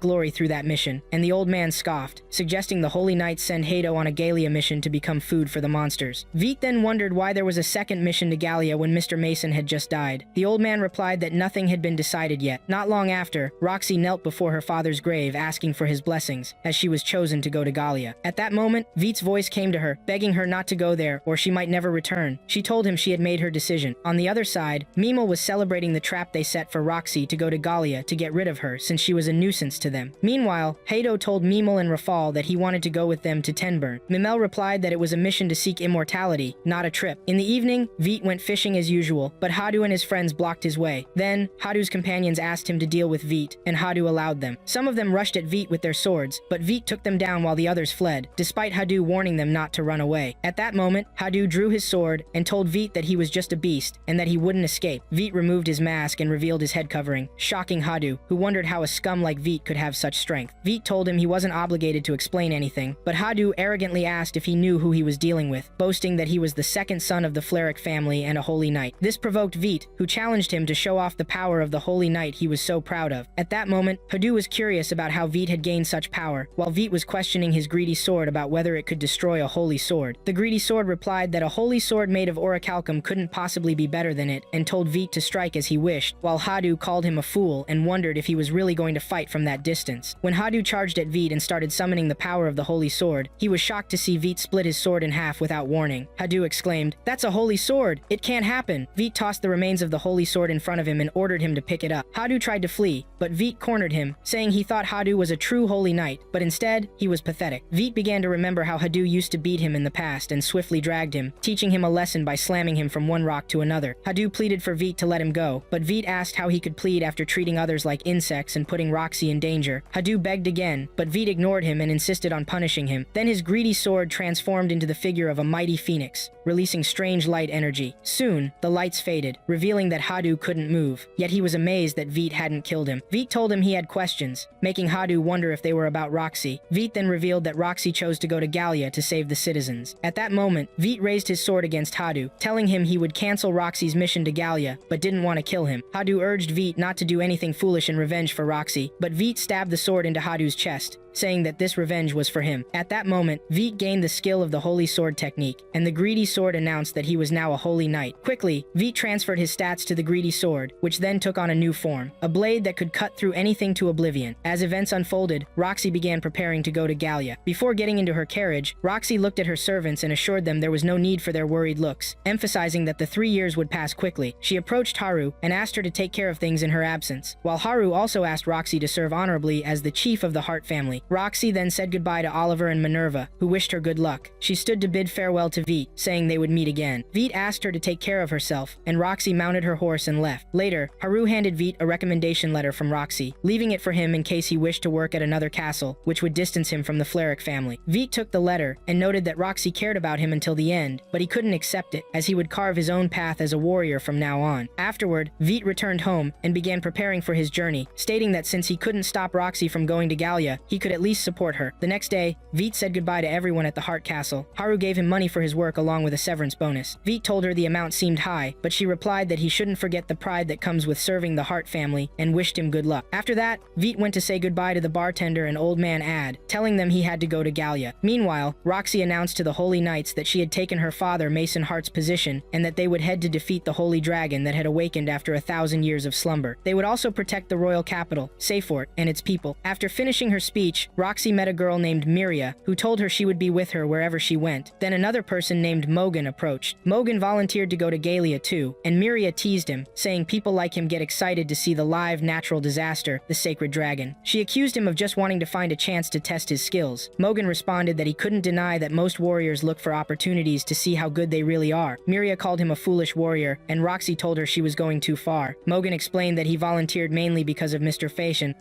glory through that mission, and the old man scoffed, suggesting the holy knights send Hato on a Gallia mission to become food for the monsters. Veet then wondered why there was a second mission to Gallia when Mr. Mason had just died. The old man replied that nothing had been decided yet. Not long after, Roxy knelt before her father's grave asking for his blessings, as she was chosen to go to Gallia. At that moment, Veet's voice came to her, begging her not to go there or she might never return. She told him she had made her decision. On the other side, Mimel was celebrating the trap they set for Roxy to go to Gallia to get rid of her since she was a nuisance to them. Meanwhile, Hato told Mimel and Rafal that he wanted to go with them to Tenburn. Mimel replied that it was a mission to seek immortality, not a trip. In the evening, Veet went fishing as usual, but Hadu and his friends blocked his way. Then, Hadu's companions asked him to deal with Veet, and Hadu allowed them. Some of them rushed at Veet with their swords, but Veet took them down while the others fled, despite Hadu warning them not to run away. At that moment, Hadu drew his sword and told Veet that he was just a beast, and that he wouldn't escape. Veet removed his mask and revealed his head covering, shocking Hadu, who wondered how a scum like Veet could have such strength. Veet told him he wasn't obligated to explain anything, but Hadu arrogantly asked if he knew who he was dealing with, boasting that he was the second son of the Fleric family and a holy knight. This provoked Veet, who challenged him to show off the power of the holy knight he was so proud of. At that moment, Hadu was curious about how Veet had gained such power, while Veet was questioning his greedy sword about whether it could destroy a holy sword. The greedy sword replied that a holy sword made of orichalcum couldn't possibly be better than it, and told Veet to strike as he wished, while Hadu called him a fool and wondered if he was really going to fight from that distance. When Hadu charged at Veet and started summoning the power of the holy sword, he was shocked to see Veet split his sword in half without warning. Hadu exclaimed, "That's a holy sword! It can't happen!" Veet tossed the remains of the holy sword in front of him and ordered him to pick it up. Hadu tried to flee, but Veet cornered him, saying he thought Hadu was a true holy knight, but instead, he was pathetic. Veet began to remember how Hadu used to beat him in the past and swiftly dragged him, teaching him a lesson by slamming him from one rock to another. Hadu pleaded for Veet to let him go, but Veet asked how he could plead after treating others like insects and putting Roxy in danger. Hadu begged again, but Veet ignored him and insisted on punishing him. Then his greedy sword transformed into the figure of a mighty phoenix, releasing strange light energy. Soon, the lights faded, revealing that Hadu couldn't move, yet he was amazed that Veet hadn't killed him. Veet told him he had questions, making Hadu wonder if they were about Roxy. Veet then revealed that Roxy chose to go to Gallia to save the citizens. At that moment, Veet raised his sword against Hadu, telling him he would cancel Roxy's mission to Gallia, but didn't want to kill him. Hadu urged Veet not to do anything foolish in revenge for Roxy, but Veet stabbed the sword into Hadu's chest, saying that this revenge was for him. At that moment, Veet gained the skill of the holy sword technique, and the greedy sword announced that he was now a holy knight. Quickly, Veet transferred his stats to the greedy sword, which then took on a new form, a blade that could cut through anything to oblivion. As events unfolded, Roxy began preparing to go to Gallia. Before getting into her carriage, Roxy looked at her servants and assured them there was no need for their worried looks, emphasizing that the 3 years would pass quickly. She approached Haru and asked her to take care of things in her absence, while Haru also asked Roxy to serve honorably as the chief of the Heart family. Roxy then said goodbye to Oliver and Minerva, who wished her good luck. She stood to bid farewell to Veet, saying they would meet again. Veet asked her to take care of herself, and Roxy mounted her horse and left. Later, Haru handed Veet a recommendation letter from Roxy, leaving it for him in case he wished to work at another castle, which would distance him from the Fleric family. Veet took the letter and noted that Roxy cared about him until the end, but he couldn't accept it, as he would carve his own path as a warrior from now on. Afterward, Veet returned home and began preparing for his journey, stating that since he couldn't stop Roxy from going to Gallia, he could at least support her. The next day, Veet said goodbye to everyone at the Heart Castle. Haru gave him money for his work along with a severance bonus. Veet told her the amount seemed high, but she replied that he shouldn't forget the pride that comes with serving the Heart family and wished him good luck. After that, Veet went to say goodbye to the bartender and old man Ad, telling them he had to go to Gallia. Meanwhile, Roxy announced to the Holy Knights that she had taken her father Mason Hart's position and that they would head to defeat the Holy Dragon that had awakened after 1,000 years of slumber. They would also protect the royal capital, Seyfort, and its people. After finishing her speech, Roxy met a girl named Miria, who told her she would be with her wherever she went. Then another person named Mogan approached. Mogan volunteered to go to Gallia too, and Miria teased him, saying people like him get excited to see the live natural disaster, the sacred dragon. She accused him of just wanting to find a chance to test his skills. Mogan responded that he couldn't deny that most warriors look for opportunities to see how good they really are. Miria called him a foolish warrior, and Roxy told her she was going too far. Mogan explained that he volunteered mainly because of Mr.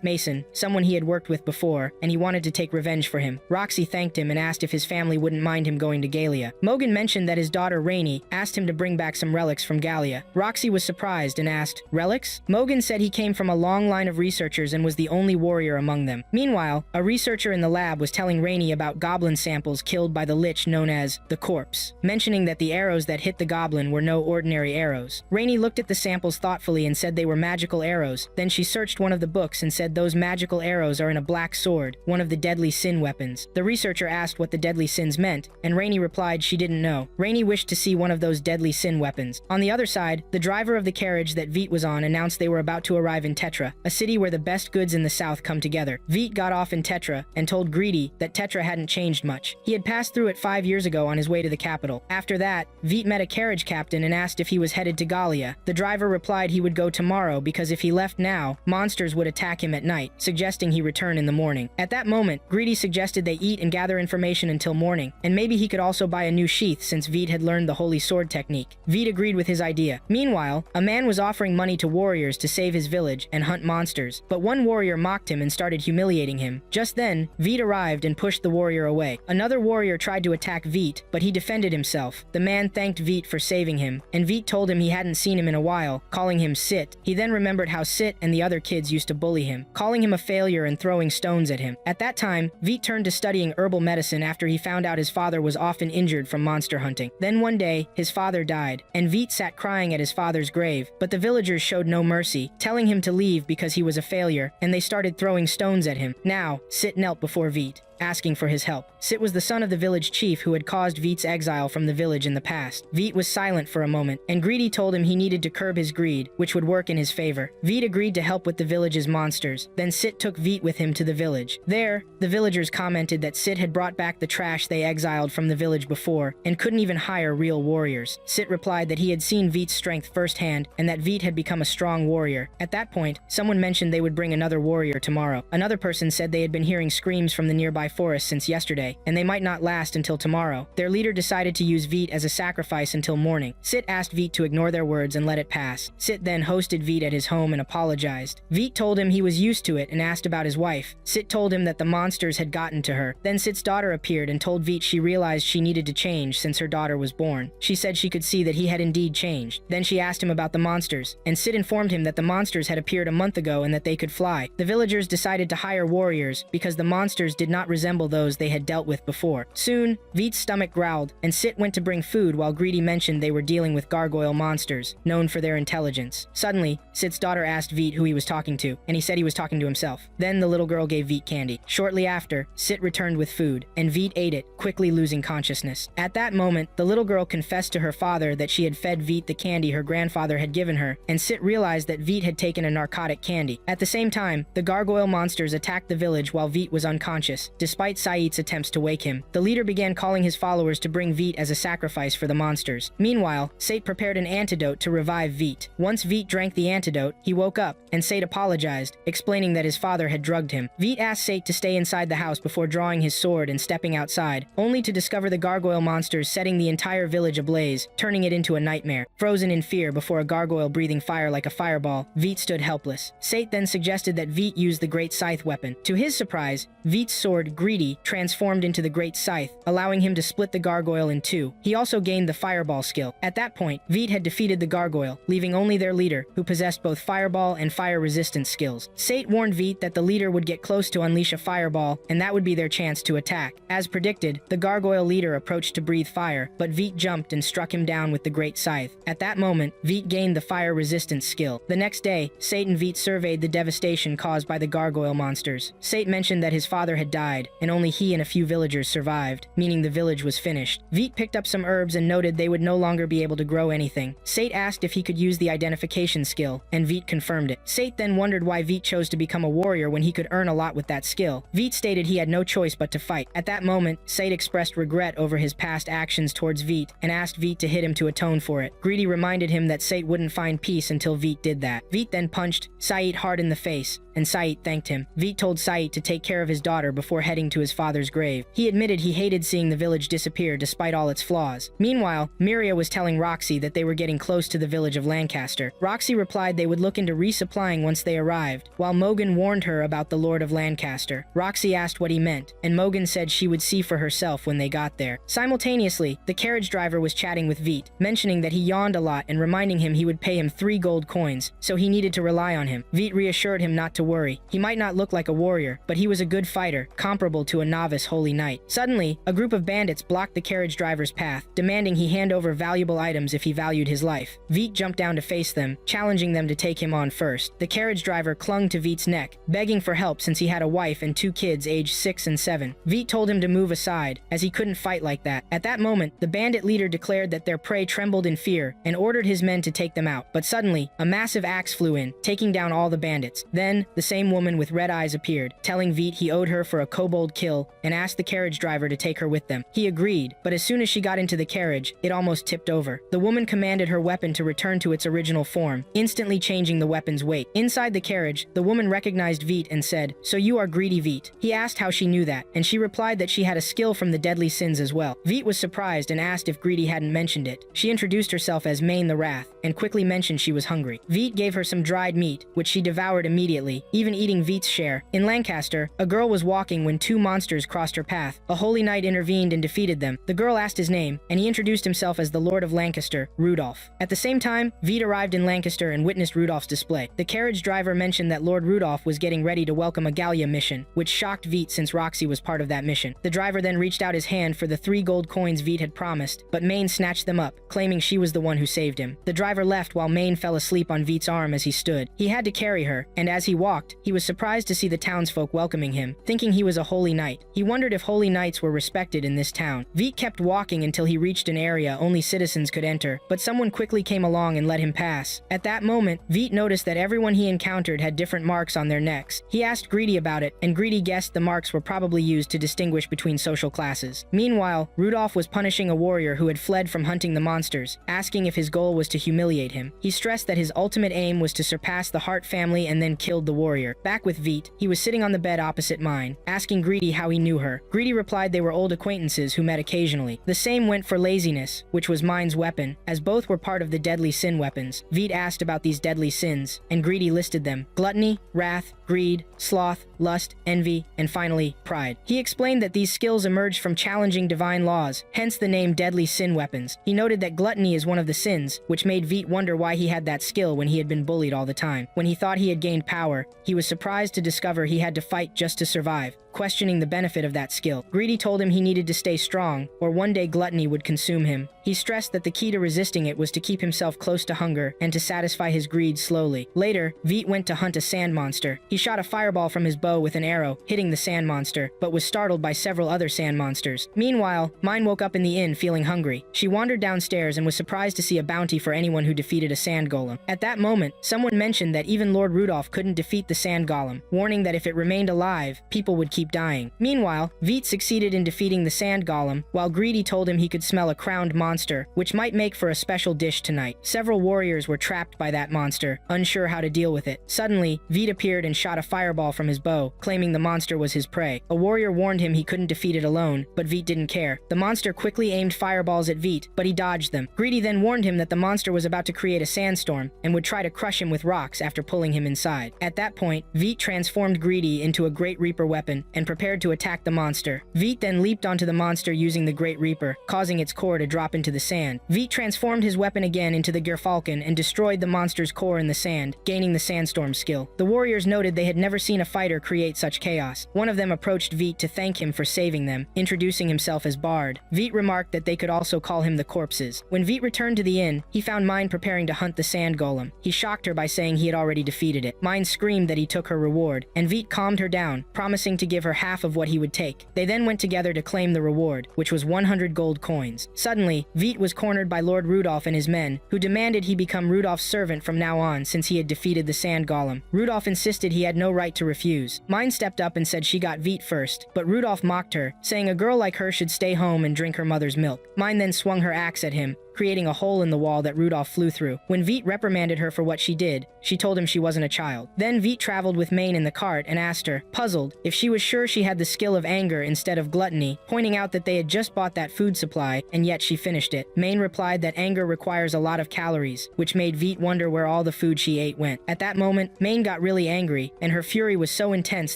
Mason, someone he had worked with before, and he wanted to take revenge for him. Roxy thanked him and asked if his family wouldn't mind him going to Gallia. Mogan mentioned that his daughter Rainey asked him to bring back some relics from Gallia. Roxy was surprised and asked, "Relics?" Mogan said he came from a long line of researchers and was the only warrior among them. Meanwhile, a researcher in the lab was telling Rainey about goblin samples killed by the lich known as the Corpse, mentioning that the arrows that hit the goblin were no ordinary arrows. Rainey looked at the samples thoughtfully and said they were magical arrows. Then she searched one of the books and said those magical arrows are in a black sword, one of the deadly sin weapons. The researcher asked what the deadly sins meant, and Rainey replied she didn't know. Rainey wished to see one of those deadly sin weapons. On the other side, the driver of the carriage that Veet was on announced they were about to arrive in Tetra, a city where the best goods in the south come together. Veet got off in Tetra and told Greedy that Tetra hadn't changed much. He had passed through it 5 years ago on his way to the capital. After that, Veet met a carriage captain and asked if he was headed to Gallia. The driver replied he would go tomorrow because if he left now, monsters would attack him at night, suggesting he return in the morning. At that moment, Greedy suggested they eat and gather information until morning, and maybe he could also buy a new sheath since Veet had learned the holy sword technique. Veet agreed with his idea. Meanwhile, a man was offering money to warriors to save his village and hunt monsters, but one warrior mocked him and started humiliating him. Just then, Veet arrived and pushed the warrior away. Another warrior tried to attack Veet, but he defended himself. The man thanked Veet for saving him, and Veet told him he hadn't seen him in a while, calling him Sit. He then remembered how Sit and the other kids used to bully him, calling him a failure and throwing stones at him. At that time, Veet turned to studying herbal medicine after he found out his father was often injured from monster hunting. Then one day, his father died, and Veet sat crying at his father's grave, but the villagers showed no mercy, telling him to leave because he was a failure, and they started throwing stones at him. Now, Sit knelt before Veet, asking for his help. Sit was the son of the village chief who had caused Veet's exile from the village in the past. Veet was silent for a moment, and Greedy told him he needed to curb his greed, which would work in his favor. Veet agreed to help with the village's monsters. Then Sit took Veet with him to the village. There, the villagers commented that Sit had brought back the trash they exiled from the village before, and couldn't even hire real warriors. Sit replied that he had seen Veet's strength firsthand, and that Veet had become a strong warrior. At that point, someone mentioned they would bring another warrior tomorrow. Another person said they had been hearing screams from the nearby forest since yesterday, and they might not last until tomorrow. Their leader decided to use Veet as a sacrifice until morning. Sit asked Veet to ignore their words and let it pass. Sit then hosted Veet at his home and apologized. Veet told him he was used to it and asked about his wife. Sit told him that the monsters had gotten to her. Then Sit's daughter appeared and told Veet she realized she needed to change since her daughter was born. She said she could see that he had indeed changed. Then she asked him about the monsters, and Sit informed him that the monsters had appeared a month ago and that they could fly. The villagers decided to hire warriors because the monsters did not resemble those they had dealt with before. Soon, Veet's stomach growled, and Sit went to bring food while Greedy mentioned they were dealing with gargoyle monsters, known for their intelligence. Suddenly, Sit's daughter asked Veet who he was talking to, and he said he was talking to himself. Then the little girl gave Veet candy. Shortly after, Sit returned with food, and Veet ate it, quickly losing consciousness. At that moment, the little girl confessed to her father that she had fed Veet the candy her grandfather had given her, and Sit realized that Veet had taken a narcotic candy. At the same time, the gargoyle monsters attacked the village while Veet was unconscious, despite Sait's attempts to wake him. The leader began calling his followers to bring Veet as a sacrifice for the monsters. Meanwhile, Sait prepared an antidote to revive Veet. Once Veet drank the antidote, he woke up, and Sait apologized, explaining that his father had drugged him. Veet asked Sait to stay inside the house before drawing his sword and stepping outside, only to discover the gargoyle monsters setting the entire village ablaze, turning it into a nightmare. Frozen in fear before a gargoyle breathing fire like a fireball, Veet stood helpless. Sait then suggested that Veet use the great scythe weapon. To his surprise, Veet's sword, Greedy, transformed into the great scythe, allowing him to split the gargoyle in two. He also gained the fireball skill. At that point, Veet had defeated the gargoyle, leaving only their leader, who possessed both fireball and fire resistance skills. Sait warned Veet that the leader would get close to unleash a fireball, and that would be their chance to attack. As predicted, the gargoyle leader approached to breathe fire, but Veet jumped and struck him down with the great scythe. At that moment, Veet gained the fire resistance skill. The next day, Sait and Veet surveyed the devastation caused by the gargoyle monsters. Sait mentioned that his father had died, and only he and a few villagers survived, meaning the village was finished. Veet picked up some herbs and noted they would no longer be able to grow anything. Sait asked if he could use the identification skill, and Veet confirmed it. Sait then wondered why Veet chose to become a warrior when he could earn a lot with that skill. Veet stated he had no choice but to fight. At that moment, Sait expressed regret over his past actions towards Veet and asked Veet to hit him to atone for it. Greedy reminded him that Sait wouldn't find peace until Veet did that. Veet then punched Sait hard in the face, and Sait thanked him. Veet told Sait to take care of his daughter before heading to his father's grave. He admitted he hated seeing the village disappear despite all its flaws. Meanwhile, Miria was telling Roxy that they were getting close to the village of Lancaster. Roxy replied they would look into resupplying once they arrived, while Mogan warned her about the Lord of Lancaster. Roxy asked what he meant, and Mogan said she would see for herself when they got there. Simultaneously, the carriage driver was chatting with Veet, mentioning that he yawned a lot and reminding him he would pay him 3 gold coins, so he needed to rely on him. Veet reassured him not to worry. He might not look like a warrior, but he was a good fighter, comparable to a novice holy knight. Suddenly, a group of bandits blocked the carriage driver's path, demanding he hand over valuable items if he valued his life. Veet jumped down to face them, challenging them to take him on first. The carriage driver clung to Veet's neck, begging for help since he had a wife and 2 kids aged 6 and 7. Veet told him to move aside, as he couldn't fight like that. At that moment, the bandit leader declared that their prey trembled in fear and ordered his men to take them out. But suddenly, a massive axe flew in, taking down all the bandits. Then, the same woman with red eyes appeared, telling Veet he owed her for a kobold kill and asked the carriage driver to take her with them. He agreed, but as soon as she got into the carriage, it almost tipped over. The woman commanded her weapon to return to its original form, instantly changing the weapon's weight. Inside the carriage, the woman recognized Veet and said, "So you are Greedy Veet." He asked how she knew that, and she replied that she had a skill from the deadly sins as well. Veet was surprised and asked if Greedy hadn't mentioned it. She introduced herself as Main the Wrath, and quickly mentioned she was hungry. Veet gave her some dried meat, which she devoured immediately, greedy, even eating Veet's share. In Lancaster, a girl was walking when two monsters crossed her path. A holy knight intervened and defeated them. The girl asked his name, and he introduced himself as the Lord of Lancaster, Rudolph. At the same time, Veet arrived in Lancaster and witnessed Rudolph's display. The carriage driver mentioned that Lord Rudolph was getting ready to welcome a Gallia mission, which shocked Veet since Roxy was part of that mission. The driver then reached out his hand for the 3 gold coins Veet had promised, but Maine snatched them up, claiming she was the one who saved him. The driver left while Maine fell asleep on Veet's arm as he stood. He had to carry her, and as he walked, he was surprised to see the townsfolk welcoming him, thinking he was a holy knight. He wondered if holy knights were respected in this town. Veet kept walking until he reached an area only citizens could enter, but someone quickly came along and let him pass. At that moment, Veet noticed that everyone he encountered had different marks on their necks. He asked Greedy about it, and Greedy guessed the marks were probably used to distinguish between social classes. Meanwhile, Rudolph was punishing a warrior who had fled from hunting the monsters, asking if his goal was to humiliate him. He stressed that his ultimate aim was to surpass the Hart family and then killed the warrior. Back with Veet, he was sitting on the bed opposite Mine, asking Greedy how he knew her. Greedy replied they were old acquaintances who met occasionally. The same went for laziness, which was Mine's weapon, as both were part of the deadly sin weapons. Veet asked about these deadly sins, and Greedy listed them: gluttony, wrath, greed, sloth, lust, envy, and finally, pride. He explained that these skills emerged from challenging divine laws, hence the name deadly sin weapons. He noted that gluttony is one of the sins, which made Veet wonder why he had that skill when he had been bullied all the time. When he thought he had gained power, he was surprised to discover he had to fight just to survive, questioning the benefit of that skill. Greedy told him he needed to stay strong, or one day gluttony would consume him. He stressed that the key to resisting it was to keep himself close to hunger and to satisfy his greed slowly. Later, Veet went to hunt a sand monster. He shot a fireball from his bow with an arrow, hitting the sand monster, but was startled by several other sand monsters. Meanwhile, Mine woke up in the inn feeling hungry. She wandered downstairs and was surprised to see a bounty for anyone who defeated a sand golem. At that moment, someone mentioned that even Lord Rudolph couldn't defeat the sand golem, warning that if it remained alive, people would keep dying. Meanwhile, Veet succeeded in defeating the sand golem, while Greedy told him he could smell a crowned monster, which might make for a special dish tonight. Several warriors were trapped by that monster, unsure how to deal with it. Suddenly, Veet appeared and shot a fireball from his bow, claiming the monster was his prey. A warrior warned him he couldn't defeat it alone, but Veet didn't care. The monster quickly aimed fireballs at Veet, but he dodged them. Greedy then warned him that the monster was about to create a sandstorm and would try to crush him with rocks after pulling him inside. At that point, Veet transformed Greedy into a Great Reaper weapon and prepared to attack the monster. Veet then leaped onto the monster using the Great Reaper, causing its core to drop into the sand. Veet transformed his weapon again into the Gerfalcon and destroyed the monster's core in the sand, gaining the sandstorm skill. The warriors noted they had never seen a fighter create such chaos. One of them approached Veet to thank him for saving them, introducing himself as Bard. Veet remarked that they could also call him the Corpses. When Veet returned to the inn, he found Mine preparing to hunt the sand golem. He shocked her by saying he had already defeated it. Mine screamed that he took her reward, and Veet calmed her down, promising to give her half of what he would take. They then went together to claim the reward, which was 100 gold coins. Suddenly, Veet was cornered by Lord Rudolph and his men, who demanded he become Rudolph's servant from now on since he had defeated the sand golem. Rudolph insisted he had no right to refuse. Mine stepped up and said she got Veet first, but Rudolph mocked her, saying a girl like her should stay home and drink her mother's milk. Mine then swung her axe at him, creating a hole in the wall that Rudolph flew through. When Veet reprimanded her for what she did, she told him she wasn't a child. Then Veet traveled with Maine in the cart and asked her, puzzled, if she was sure she had the skill of anger instead of gluttony, pointing out that they had just bought that food supply, and yet she finished it. Maine replied that anger requires a lot of calories, which made Veet wonder where all the food she ate went. At that moment, Maine got really angry, and her fury was so intense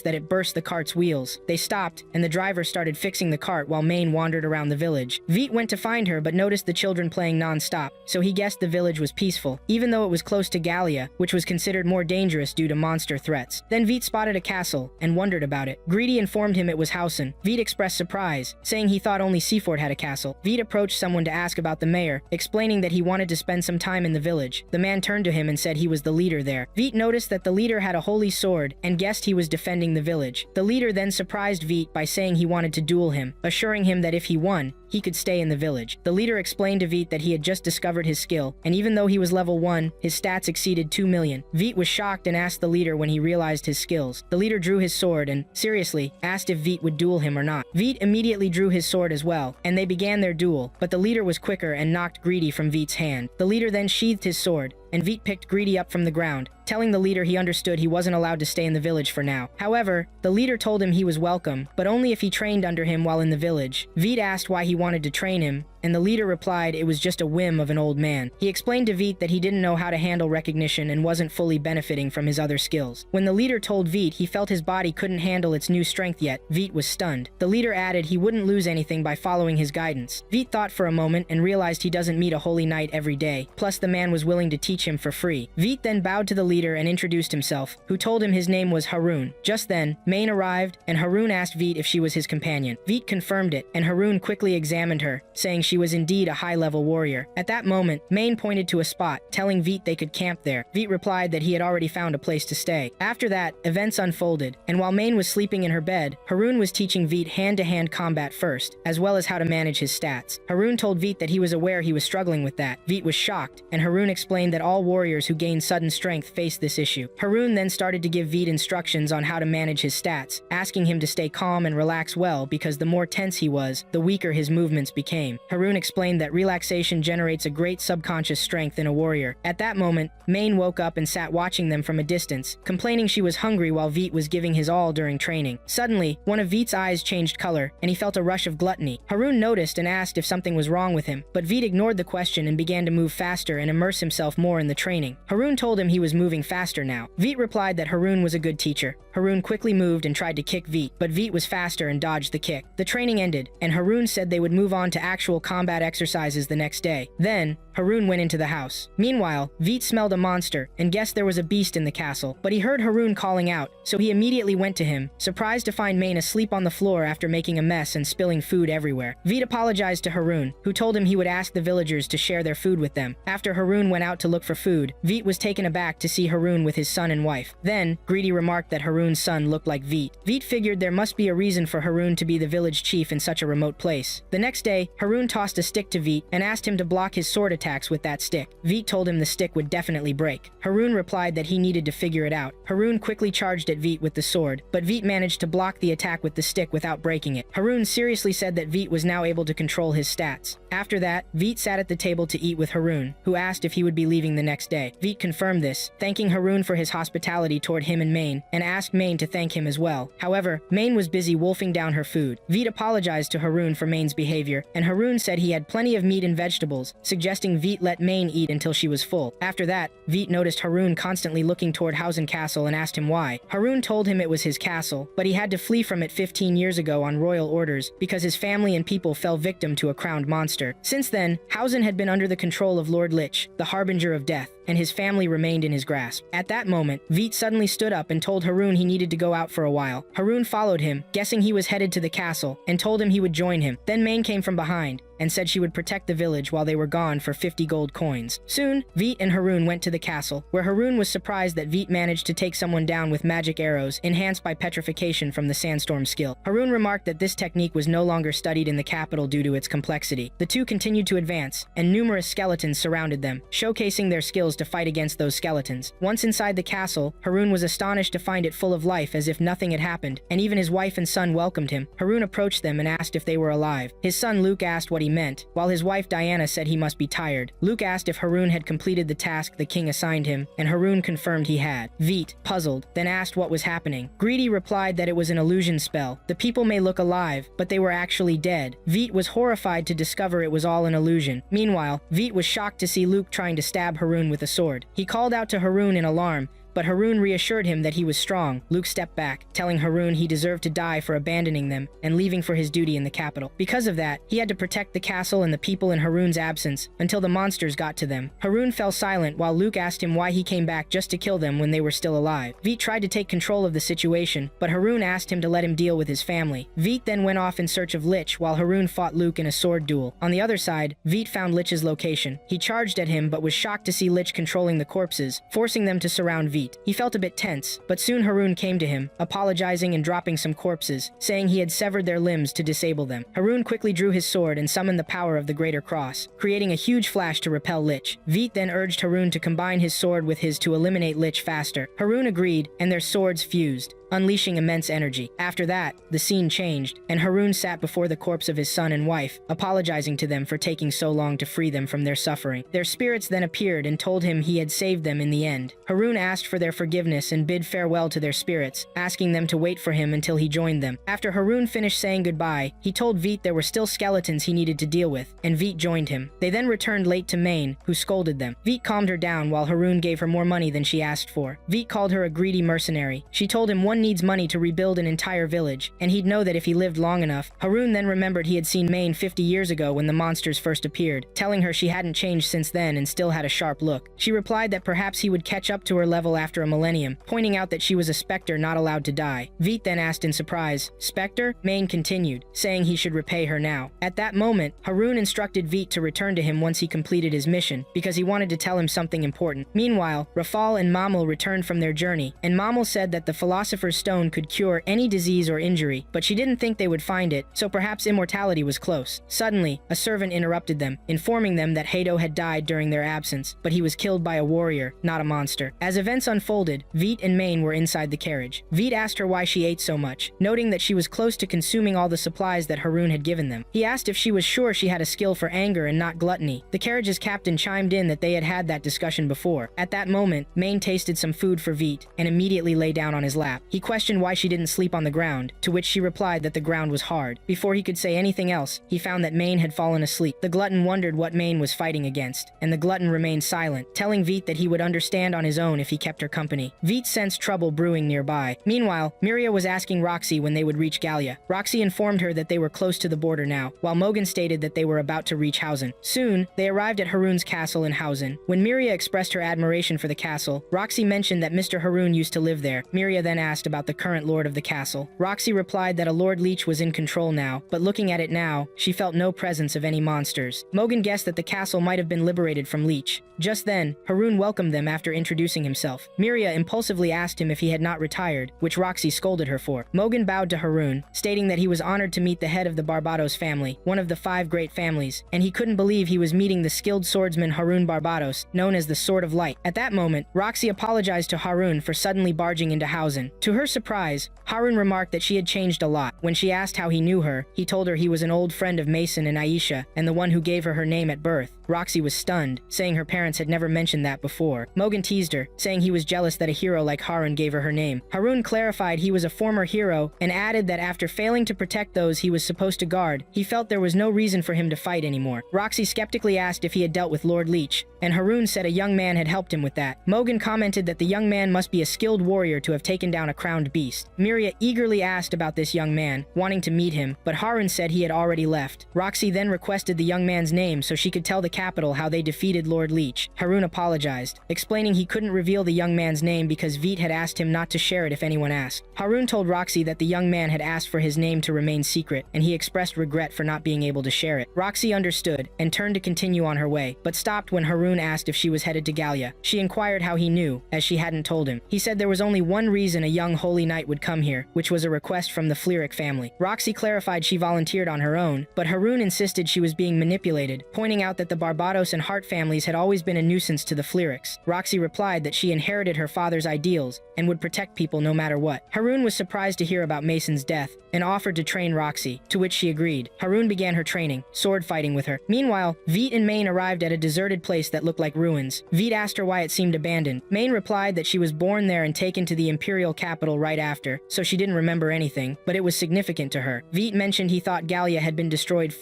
that it burst the cart's wheels. They stopped, and the driver started fixing the cart while Maine wandered around the village. Veet went to find her but noticed the children playing non-stop, so he guessed the village was peaceful, even though it was close to Gallia, which was considered more dangerous due to monster threats. Then Veet spotted a castle and wondered about it. Greedy informed him it was Hausen. Veet expressed surprise, saying he thought only Seafort had a castle. Veet approached someone to ask about the mayor, explaining that he wanted to spend some time in the village. The man turned to him and said he was the leader there. Veet noticed that the leader had a holy sword and guessed he was defending the village. The leader then surprised Veet by saying he wanted to duel him, assuring him that if he won, he could stay in the village. The leader explained to Veet that he had just discovered his skill, and even though he was level 1, his stats exceeded 2 million. Veet was shocked and asked the leader when he realized his skills. The leader drew his sword and, seriously, asked if Veet would duel him or not. Veet immediately drew his sword as well, and they began their duel, but the leader was quicker and knocked Greedy from Veet's hand. The leader then sheathed his sword, and Veet picked Greedy up from the ground, telling the leader he understood he wasn't allowed to stay in the village for now. However, the leader told him he was welcome, but only if he trained under him while in the village. Veet asked why he wanted to train him, and the leader replied it was just a whim of an old man. He explained to Vite that he didn't know how to handle recognition and wasn't fully benefiting from his other skills. When the leader told Vite he felt his body couldn't handle its new strength yet, Vite was stunned. The leader added he wouldn't lose anything by following his guidance. Vite thought for a moment and realized he doesn't meet a holy knight every day, plus the man was willing to teach him for free. Vite then bowed to the leader and introduced himself, who told him his name was Haroon. Just then, Main arrived, and Haroon asked Vite if she was his companion. Vite confirmed it, and Haroon quickly examined her, saying she was indeed a high-level warrior. At that moment, Main pointed to a spot, telling Vite they could camp there. Vite replied that he had already found a place to stay. After that, events unfolded, and while Main was sleeping in her bed, Haroon was teaching Vite hand-to-hand combat first, as well as how to manage his stats. Haroon told Vite that he was aware he was struggling with that. Vite was shocked, and Haroon explained that all warriors who gain sudden strength face this issue. Haroon then started to give Vite instructions on how to manage his stats, asking him to stay calm and relax well because the more tense he was, the weaker his movements became. Haroon explained that relaxation generates a great subconscious strength in a warrior. At that moment, Main woke up and sat watching them from a distance, complaining she was hungry while Vite was giving his all during training. Suddenly, one of Vite's eyes changed color, and he felt a rush of gluttony. Haroon noticed and asked if something was wrong with him, but Vite ignored the question and began to move faster and immerse himself more in the training. Haroon told him he was moving faster now. Vite replied that Haroon was a good teacher. Haroon quickly moved and tried to kick Vite, but Vite was faster and dodged the kick. The training ended, and Haroon said they would move on to actual combat exercises the next day. Then, Haroon went into the house. Meanwhile, Vite smelled a monster and guessed there was a beast in the castle, but he heard Haroon calling out, so he immediately went to him, surprised to find Main asleep on the floor after making a mess and spilling food everywhere. Vite apologized to Haroon, who told him he would ask the villagers to share their food with them. After Haroon went out to look for food, Vite was taken aback to see Haroon with his son and wife. Then, Greedy remarked that Haroon's son looked like Vite. Vite figured there must be a reason for Haroon to be the village chief in such a remote place. The next day, Haroon tossed a stick to Vite and asked him to block his sword attacks with that stick. Vite told him the stick would definitely break. Haroon replied that he needed to figure it out. Haroon quickly charged at Vite with the sword, but Vite managed to block the attack with the stick without breaking it. Haroon seriously said that Vite was now able to control his stats. After that, Vite sat at the table to eat with Haroon, who asked if he would be leaving the next day. Vite confirmed this, thanking Haroon for his hospitality toward him and Main, and asked Main to thank him as well. However, Main was busy wolfing down her food. Vite apologized to Haroon for Main's behavior, and Haroon said he had plenty of meat and vegetables, suggesting Vite let Main eat until she was full. After that, Vite noticed Haroon constantly looking toward Hausen Castle and asked him why. Haroon told him it was his castle, but he had to flee from it 15 years ago on royal orders because his family and people fell victim to a crowned monster. Since then, Hausen had been under the control of Lord Lich, the harbinger of death, and his family remained in his grasp. At that moment, Vite suddenly stood up and told Haroon he needed to go out for a while. Haroon followed him, guessing he was headed to the castle, and told him he would join him. Then Main came from behind and said she would protect the village while they were gone for 50 gold coins. Soon, Vite and Haroon went to the castle, where Haroon was surprised that Vite managed to take someone down with magic arrows, enhanced by petrification from the sandstorm skill. Haroon remarked that this technique was no longer studied in the capital due to its complexity. The two continued to advance, and numerous skeletons surrounded them, showcasing their skills to fight against those skeletons. Once inside the castle, Haroon was astonished to find it full of life as if nothing had happened, and even his wife and son welcomed him. Haroon approached them and asked if they were alive. His son Luke asked what he meant, while his wife Diana said he must be tired. Luke asked if Haroon had completed the task the king assigned him, and Haroon confirmed he had. Vite, puzzled, then asked what was happening. Greedy replied that it was an illusion spell. The people may look alive, but they were actually dead. Vite was horrified to discover it was all an illusion. Meanwhile, Vite was shocked to see Luke trying to stab Haroon with a sword. He called out to Haroon in alarm, but Haroon reassured him that he was strong. Luke stepped back, telling Haroon he deserved to die for abandoning them and leaving for his duty in the capital. Because of that, he had to protect the castle and the people in Haroon's absence until the monsters got to them. Haroon fell silent while Luke asked him why he came back just to kill them when they were still alive. Vite tried to take control of the situation, but Haroon asked him to let him deal with his family. Vite then went off in search of Lich while Haroon fought Luke in a sword duel. On the other side, Vite found Lich's location. He charged at him but was shocked to see Lich controlling the corpses, forcing them to surround Vite. He felt a bit tense, but soon Haroon came to him, apologizing and dropping some corpses, saying he had severed their limbs to disable them. Haroon quickly drew his sword and summoned the power of the Greater Cross, creating a huge flash to repel Lich. Vite then urged Haroon to combine his sword with his to eliminate Lich faster. Haroon agreed, and their swords fused. unleashing immense energy. After that, the scene changed, and Harun sat before the corpse of his son and wife, apologizing to them for taking so long to free them from their suffering. Their spirits then appeared and told him he had saved them in the end. Harun asked for their forgiveness and bid farewell to their spirits, asking them to wait for him until he joined them. After Harun finished saying goodbye, he told Veet there were still skeletons he needed to deal with, and Veet joined him. They then returned late to Maine, who scolded them. Veet calmed her down while Harun gave her more money than she asked for. Veet called her a greedy mercenary. She told him one needs money to rebuild an entire village, and he'd know that if he lived long enough. Harun then remembered he had seen Maine 50 years ago when the monsters first appeared, telling her she hadn't changed since then and still had a sharp look. She replied that perhaps he would catch up to her level after a millennium, pointing out that she was a specter not allowed to die. Veet then asked in surprise, "Specter?" Maine continued, saying he should repay her now. At that moment, Harun instructed Veet to return to him once he completed his mission, because he wanted to tell him something important. Meanwhile, Rafal and Mammal returned from their journey, and Mammal said that the Philosopher's Stone could cure any disease or injury, but she didn't think they would find it, so perhaps immortality was close. Suddenly, a servant interrupted them, informing them that Hato had died during their absence, but he was killed by a warrior, not a monster. As events unfolded, Veet and Maine were inside the carriage. Veet asked her why she ate so much, noting that she was close to consuming all the supplies that Harun had given them. He asked if she was sure she had a skill for anger and not gluttony. The carriage's captain chimed in that they had had that discussion before. At that moment, Maine tasted some food for Veet and immediately lay down on his lap. He questioned why she didn't sleep on the ground, to which she replied that the ground was hard. Before he could say anything else, he found that Maine had fallen asleep. The glutton wondered what Maine was fighting against, and the glutton remained silent, telling Veet that he would understand on his own if he kept her company. Veet sensed trouble brewing nearby. Meanwhile, Miria was asking Roxy when they would reach Gallia. Roxy informed her that they were close to the border now, while Mogan stated that they were about to reach Hausen. Soon, they arrived at Harun's castle in Hausen. When Miria expressed her admiration for the castle, Roxy mentioned that Mr. Harun used to live there. Miria then asked about the current lord of the castle. Roxy replied that a Lord Leech was in control now, but looking at it now, she felt no presence of any monsters. Mogan guessed that the castle might have been liberated from Leech. Just then, Harun welcomed them after introducing himself. Miria impulsively asked him if he had not retired, which Roxy scolded her for. Mogan bowed to Harun, stating that he was honored to meet the head of the Barbados family, one of the 5 great families, and he couldn't believe he was meeting the skilled swordsman Harun Barbados, known as the Sword of Light. At that moment, Roxy apologized to Harun for suddenly barging into Hausen. To her surprise, Harun remarked that she had changed a lot. When she asked how he knew her, he told her he was an old friend of Mason and Aisha, and the one who gave her name at birth. Roxy was stunned, saying her parents had never mentioned that before. Mogan teased her, saying he was jealous that a hero like Harun gave her her name. Harun clarified he was a former hero and added that after failing to protect those he was supposed to guard, he felt there was no reason for him to fight anymore. Roxy skeptically asked if he had dealt with Lord Leech, and Harun said a young man had helped him with that. Mogan commented that the young man must be a skilled warrior to have taken down a crowned beast. Miria eagerly asked about this young man, wanting to meet him, but Harun said he had already left. Roxy then requested the young man's name so she could tell the capital how they defeated Lord Leech. Harun apologized, explaining he couldn't reveal the young man's name because Veet had asked him not to share it if anyone asked. Harun told Roxy that the young man had asked for his name to remain secret, and he expressed regret for not being able to share it. Roxy understood and turned to continue on her way, but stopped when Harun asked if she was headed to Gallia. She inquired how he knew, as she hadn't told him. He said there was only one reason a young holy knight would come here, which was a request from the Fleric family. Roxy clarified she volunteered on her own, but Harun insisted she was being manipulated, pointing out that the Barbados and Hart families had always been a nuisance to the Flerics. Roxy replied that she inherited her father's ideals and would protect people no matter what. Harun was surprised to hear about Mason's death and offered to train Roxy, to which she agreed. Harun began her training, sword fighting with her. Meanwhile, Veet and Maine arrived at a deserted place that looked like ruins. Veet asked her why it seemed abandoned. Maine replied that she was born there and taken to the imperial capital right after, so she didn't remember anything, but it was significant to her. Veet mentioned he thought Gallia had been destroyed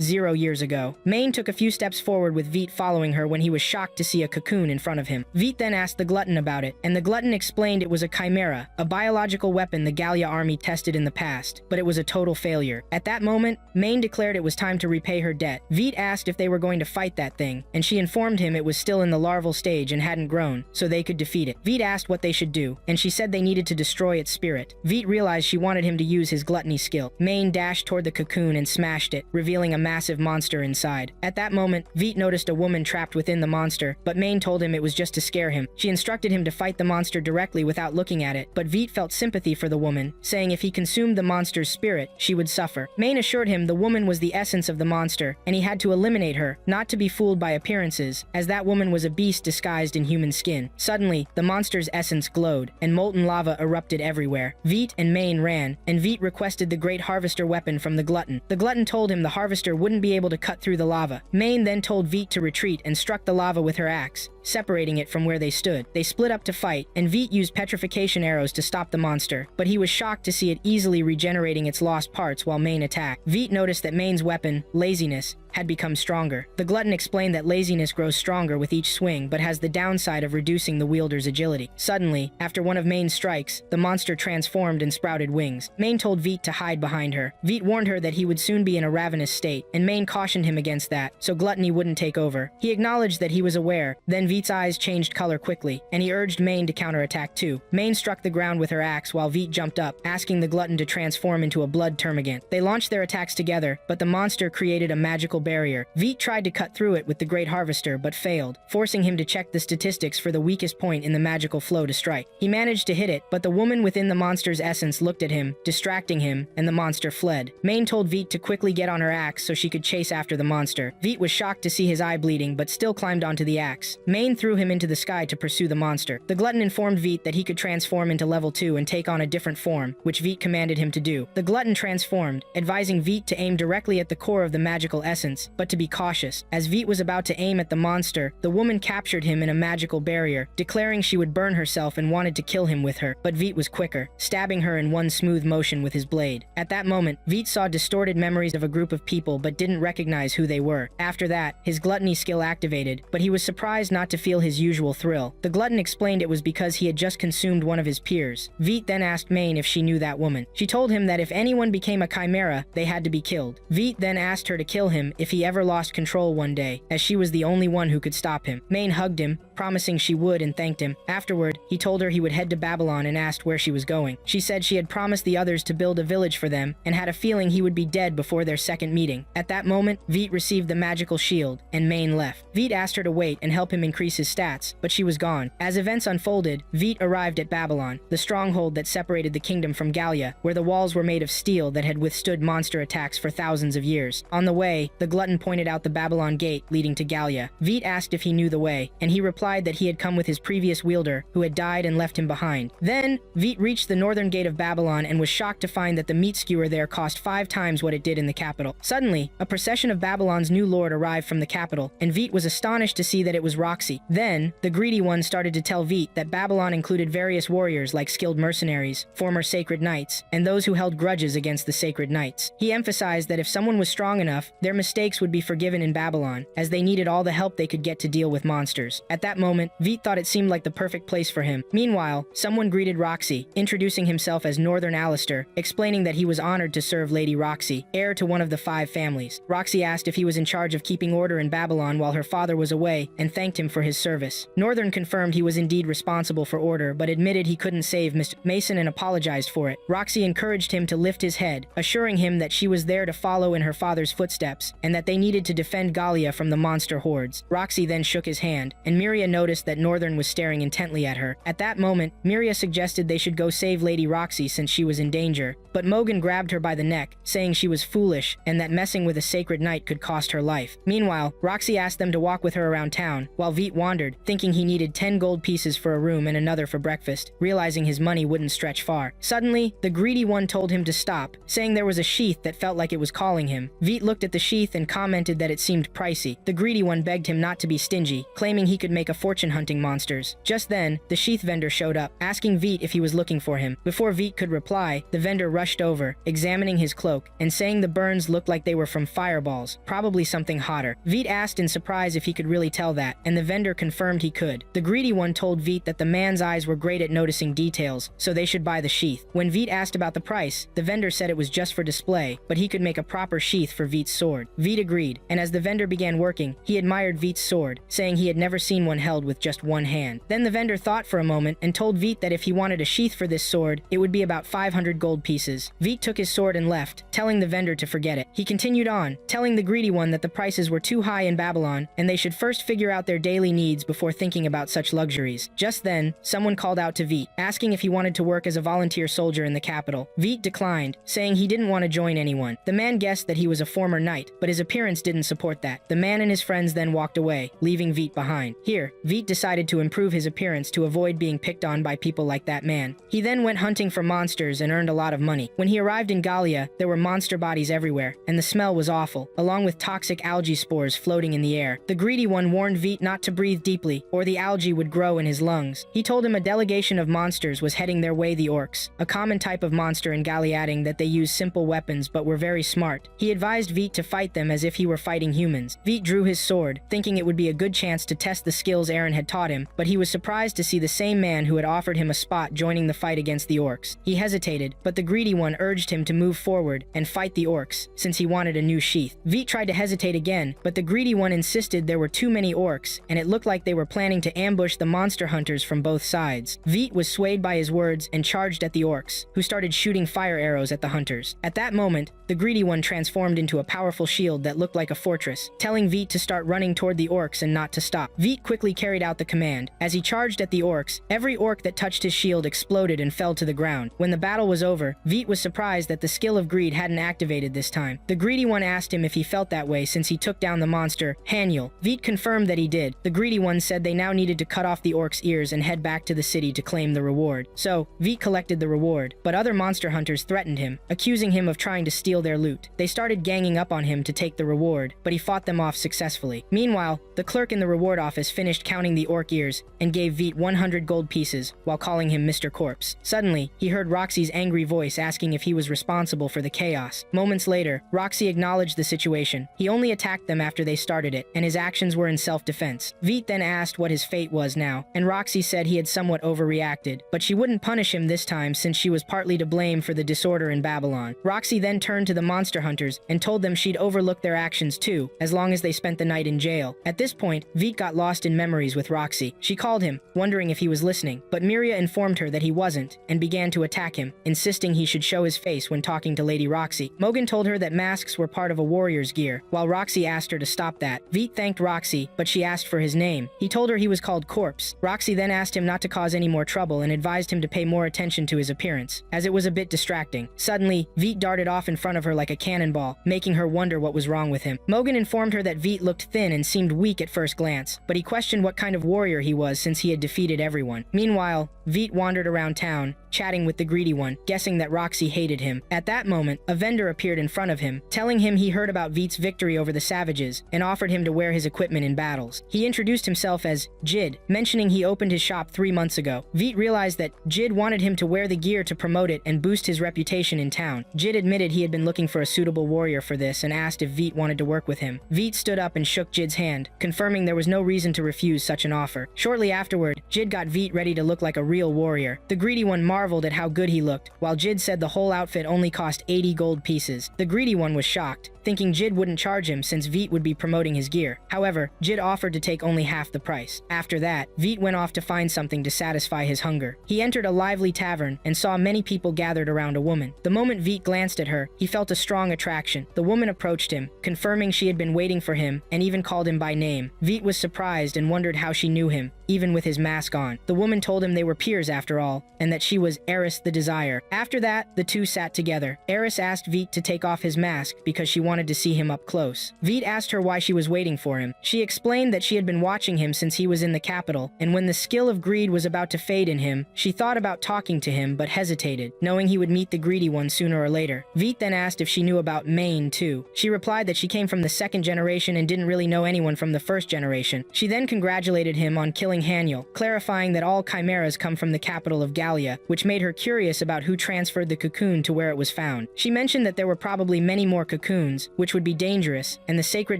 0 years ago. Maine took a few steps forward with Veet following her when he was shocked to see a cocoon in front of him. Veet then asked the glutton about it, and the glutton explained it was a chimera, a biological weapon the Gallia army tested in the past, but it was a total failure. At that moment, Maine declared it was time to repay her debt. Veet asked if they were going to fight that thing, and she informed him it was still in the larval stage and hadn't grown, so they could defeat it. Veet asked what they should do, and she said they needed to destroy its spirit. Veet realized she wanted him to use his gluttony skill. Maine dashed toward the cocoon and smashed it, revealing a massive monster inside. At that moment, Veet noticed a woman trapped within the monster, but Maine told him it was just to scare him. She instructed him to fight the monster directly without looking at it, but Veet felt sympathy for the woman, saying if he consumed the monster's spirit, she would suffer. Maine assured him the woman was the essence of the monster, and he had to eliminate her, not to be fooled by appearances, as that woman was a beast disguised in human skin. Suddenly, the monster's essence glowed, and molten lava erupted everywhere. Vite and Maine ran, and Vite requested the great harvester weapon from the glutton. The glutton told him the harvester wouldn't be able to cut through the lava. Maine then told Vite to retreat and struck the lava with her axe, separating it from where they stood. They split up to fight, and Vite used petrification arrows to stop the monster, but he was shocked to see it easily regenerating its lost parts while Maine attacked. Vite noticed that Maine's weapon, laziness, had become stronger. The glutton explained that laziness grows stronger with each swing, but has the downside of reducing the wielder's agility. Suddenly, after one of Maine's strikes, the monster transformed and sprouted wings. Maine told Vite to hide behind her. Vite warned her that he would soon be in a ravenous state, and Maine cautioned him against that, so gluttony wouldn't take over. He acknowledged that he was aware, then Vite's eyes changed color quickly, and he urged Maine to counterattack too. Maine struck the ground with her axe while Vite jumped up, asking the glutton to transform into a blood termagant. They launched their attacks together, but the monster created a magical barrier. Vite tried to cut through it with the Great Harvester, but failed, forcing him to check the statistics for the weakest point in the magical flow to strike. He managed to hit it, but the woman within the monster's essence looked at him, distracting him, and the monster fled. Maine told Vite to quickly get on her axe so she could chase after the monster. Vite was shocked to see his eye bleeding, but still climbed onto the axe. Maine threw him into the sky to pursue the monster. The glutton informed Vite that he could transform into level 2 and take on a different form, which Vite commanded him to do. The glutton transformed, advising Vite to aim directly at the core of the magical essence, but to be cautious. As Vite was about to aim at the monster, the woman captured him in a magical barrier, declaring she would burn herself and wanted to kill him with her, but Vite was quicker, stabbing her in one smooth motion with his blade. At that moment, Vite saw distorted memories of a group of people but didn't recognize who they were. After that, his gluttony skill activated, but he was surprised not to feel his usual thrill. The glutton explained it was because he had just consumed one of his peers. Vite then asked Maine if she knew that woman. She told him that if anyone became a chimera, they had to be killed. Vite then asked her to kill him if he ever lost control one day, as she was the only one who could stop him. Maine hugged him, promising she would, and thanked him. Afterward, he told her he would head to Babylon and asked where she was going. She said she had promised the others to build a village for them and had a feeling he would be dead before their second meeting. At that moment, Vite received the magical shield, and Maine left. Vite asked her to wait and help him increase his stats, but she was gone. As events unfolded, Vite arrived at Babylon, the stronghold that separated the kingdom from Gallia, where the walls were made of steel that had withstood monster attacks for thousands of years. On the way, the glutton pointed out the Babylon gate leading to Gallia. Vite asked if he knew the way, and he replied that he had come with his previous wielder, who had died and left him behind. Then, Vite reached the northern gate of Babylon and was shocked to find that the meat skewer there cost 5 times what it did in the capital. Suddenly, a procession of Babylon's new lord arrived from the capital, and Vite was astonished to see that it was Roxy. Then, the greedy one started to tell Vite that Babylon included various warriors like skilled mercenaries, former sacred knights, and those who held grudges against the sacred knights. He emphasized that if someone was strong enough, their mistakes would be forgiven in Babylon, as they needed all the help they could get to deal with monsters. At that moment, Vite thought it seemed like the perfect place for him. Meanwhile, someone greeted Roxy, introducing himself as Northern Alistair, explaining that he was honored to serve Lady Roxy, heir to one of the 5 families. Roxy asked if he was in charge of keeping order in Babylon while her father was away, and thanked him for his service. Northern confirmed he was indeed responsible for order, but admitted he couldn't save Mr. Mason and apologized for it. Roxy encouraged him to lift his head, assuring him that she was there to follow in her father's footsteps, and that they needed to defend Gallia from the monster hordes. Roxy then shook his hand, and Miria noticed that Northern was staring intently at her. At that moment, Miria suggested they should go save Lady Roxy since she was in danger, but Mogan grabbed her by the neck, saying she was foolish and that messing with a sacred knight could cost her life. Meanwhile, Roxy asked them to walk with her around town, while Vite wandered, thinking he needed 10 gold pieces for a room and another for breakfast, realizing his money wouldn't stretch far. Suddenly, the greedy one told him to stop, saying there was a sheath that felt like it was calling him. Vite looked at the sheath and commented that it seemed pricey. The greedy one begged him not to be stingy, claiming he could make a fortune hunting monsters. Just then, the sheath vendor showed up, asking Vite if he was looking for him. Before Vite could reply, the vendor rushed over, examining his cloak, and saying the burns looked like they were from fireballs, probably something hotter. Vite asked in surprise if he could really tell that, and the vendor confirmed he could. The greedy one told Vite that the man's eyes were great at noticing details, so they should buy the sheath. When Vite asked about the price, the vendor said it was just for display, but he could make a proper sheath for Vite's sword. Vite agreed, and as the vendor began working, he admired Vite's sword, saying he had never seen one held with just one hand. Then the vendor thought for a moment and told Vite that if he wanted a sheath for this sword, it would be about 500 gold pieces. Vite took his sword and left, telling the vendor to forget it. He continued on, telling the greedy one that the prices were too high in Babylon, and they should first figure out their daily needs before thinking about such luxuries. Just then, someone called out to Vite, asking if he wanted to work as a volunteer soldier in the capital. Vite declined, saying he didn't want to join anyone. The man guessed that he was a former knight, but his his appearance didn't support that. The man and his friends then walked away, leaving Vite behind. Here, Vite decided to improve his appearance to avoid being picked on by people like that man. He then went hunting for monsters and earned a lot of money. When he arrived in Gallia, there were monster bodies everywhere, and the smell was awful, along with toxic algae spores floating in the air. The greedy one warned Vite not to breathe deeply, or the algae would grow in his lungs. He told him a delegation of monsters was heading their way, the orcs, a common type of monster in Gallia, adding that they use simple weapons but were very smart. He advised Vite to fight them as if he were fighting humans. Vite drew his sword, thinking it would be a good chance to test the skills Aaron had taught him, but he was surprised to see the same man who had offered him a spot joining the fight against the orcs. He hesitated, but the greedy one urged him to move forward and fight the orcs, since he wanted a new sheath. Vite tried to hesitate again, but the greedy one insisted there were too many orcs, and it looked like they were planning to ambush the monster hunters from both sides. Vite was swayed by his words and charged at the orcs, who started shooting fire arrows at the hunters. At that moment, the greedy one transformed into a powerful shield that looked like a fortress, telling Vite to start running toward the orcs and not to stop. Vite quickly carried out the command. As he charged at the orcs, every orc that touched his shield exploded and fell to the ground. When the battle was over, Vite was surprised that the skill of greed hadn't activated this time. The greedy one asked him if he felt that way since he took down the monster, Haniel. Vite confirmed that he did. The greedy one said they now needed to cut off the orcs' ears and head back to the city to claim the reward. So, Vite collected the reward, but other monster hunters threatened him, accusing him of trying to steal their loot. They started ganging up on him to take the reward, but he fought them off successfully. Meanwhile, the clerk in the reward office finished counting the orc ears and gave Vite 100 gold pieces while calling him Mr. Corpse. Suddenly, he heard Roxy's angry voice asking if he was responsible for the chaos. Moments later, Roxy acknowledged the situation. He only attacked them after they started it, and his actions were in self-defense. Vite then asked what his fate was now, and Roxy said he had somewhat overreacted, but she wouldn't punish him this time since she was partly to blame for the disorder in Babylon. Roxy then turned to the monster hunters and told them she'd overlook their actions too, as long as they spent the night in jail. At this point, Vite got lost in memories with Roxy. She called him, wondering if he was listening, but Miria informed her that he wasn't, and began to attack him, insisting he should show his face when talking to Lady Roxy. Mogan told her that masks were part of a warrior's gear, while Roxy asked her to stop that. Vite thanked Roxy, but she asked for his name. He told her he was called Corpse. Roxy then asked him not to cause any more trouble and advised him to pay more attention to his appearance, as it was a bit distracting. Suddenly, Vite darted off in front of her like a cannonball, making her wonder what was wrong with him. Mogan informed her that Vite looked thin and seemed weak at first glance, but he questioned what kind of warrior he was since he had defeated everyone. Meanwhile, Vite wandered around town, chatting with the greedy one, guessing that Roxy hated him. At that moment, a vendor appeared in front of him, telling him he heard about Vite's victory over the savages and offered him to wear his equipment in battles. He introduced himself as Jid, mentioning he opened his shop 3 months ago. Vite realized that Jid wanted him to wear the gear to promote it and boost his reputation in town. Jid admitted he had been looking for a suitable warrior for this and asked if Vite wanted to work with him. Vite stood up and shook Jid's hand, confirming there was no reason to refuse such an offer. Shortly afterward, Jid got Vite ready to look like a real warrior. The greedy one marveled at how good he looked, while Jid said the whole outfit only cost 80 gold pieces. The greedy one was shocked, thinking Jid wouldn't charge him since Vite would be promoting his gear. However, Jid offered to take only half the price. After that, Vite went off to find something to satisfy his hunger. He entered a lively tavern and saw many people gathered around a woman. The moment Vite glanced at her, he felt a strong attraction. The woman approached him, confirming she had been waiting for him and even called him by name. Vite was surprised and wondered how she knew him, even with his mask on. The woman told him they were peers after all, and that she was Eris the Desire. After that, the two sat together. Eris asked Vite to take off his mask because she wanted to see him up close. Vite asked her why she was waiting for him. She explained that she had been watching him since he was in the capital, and when the skill of greed was about to fade in him, she thought about talking to him but hesitated, knowing he would meet the greedy one sooner or later. Vite then asked if she knew about Maine too. She replied that she came from the second generation and didn't really know anyone from the first generation. She then congratulated him on killing Haniel, clarifying that all chimeras come from the capital of Gallia, which made her curious about who transferred the cocoon to where it was found. She mentioned that there were probably many more cocoons, which would be dangerous, and the sacred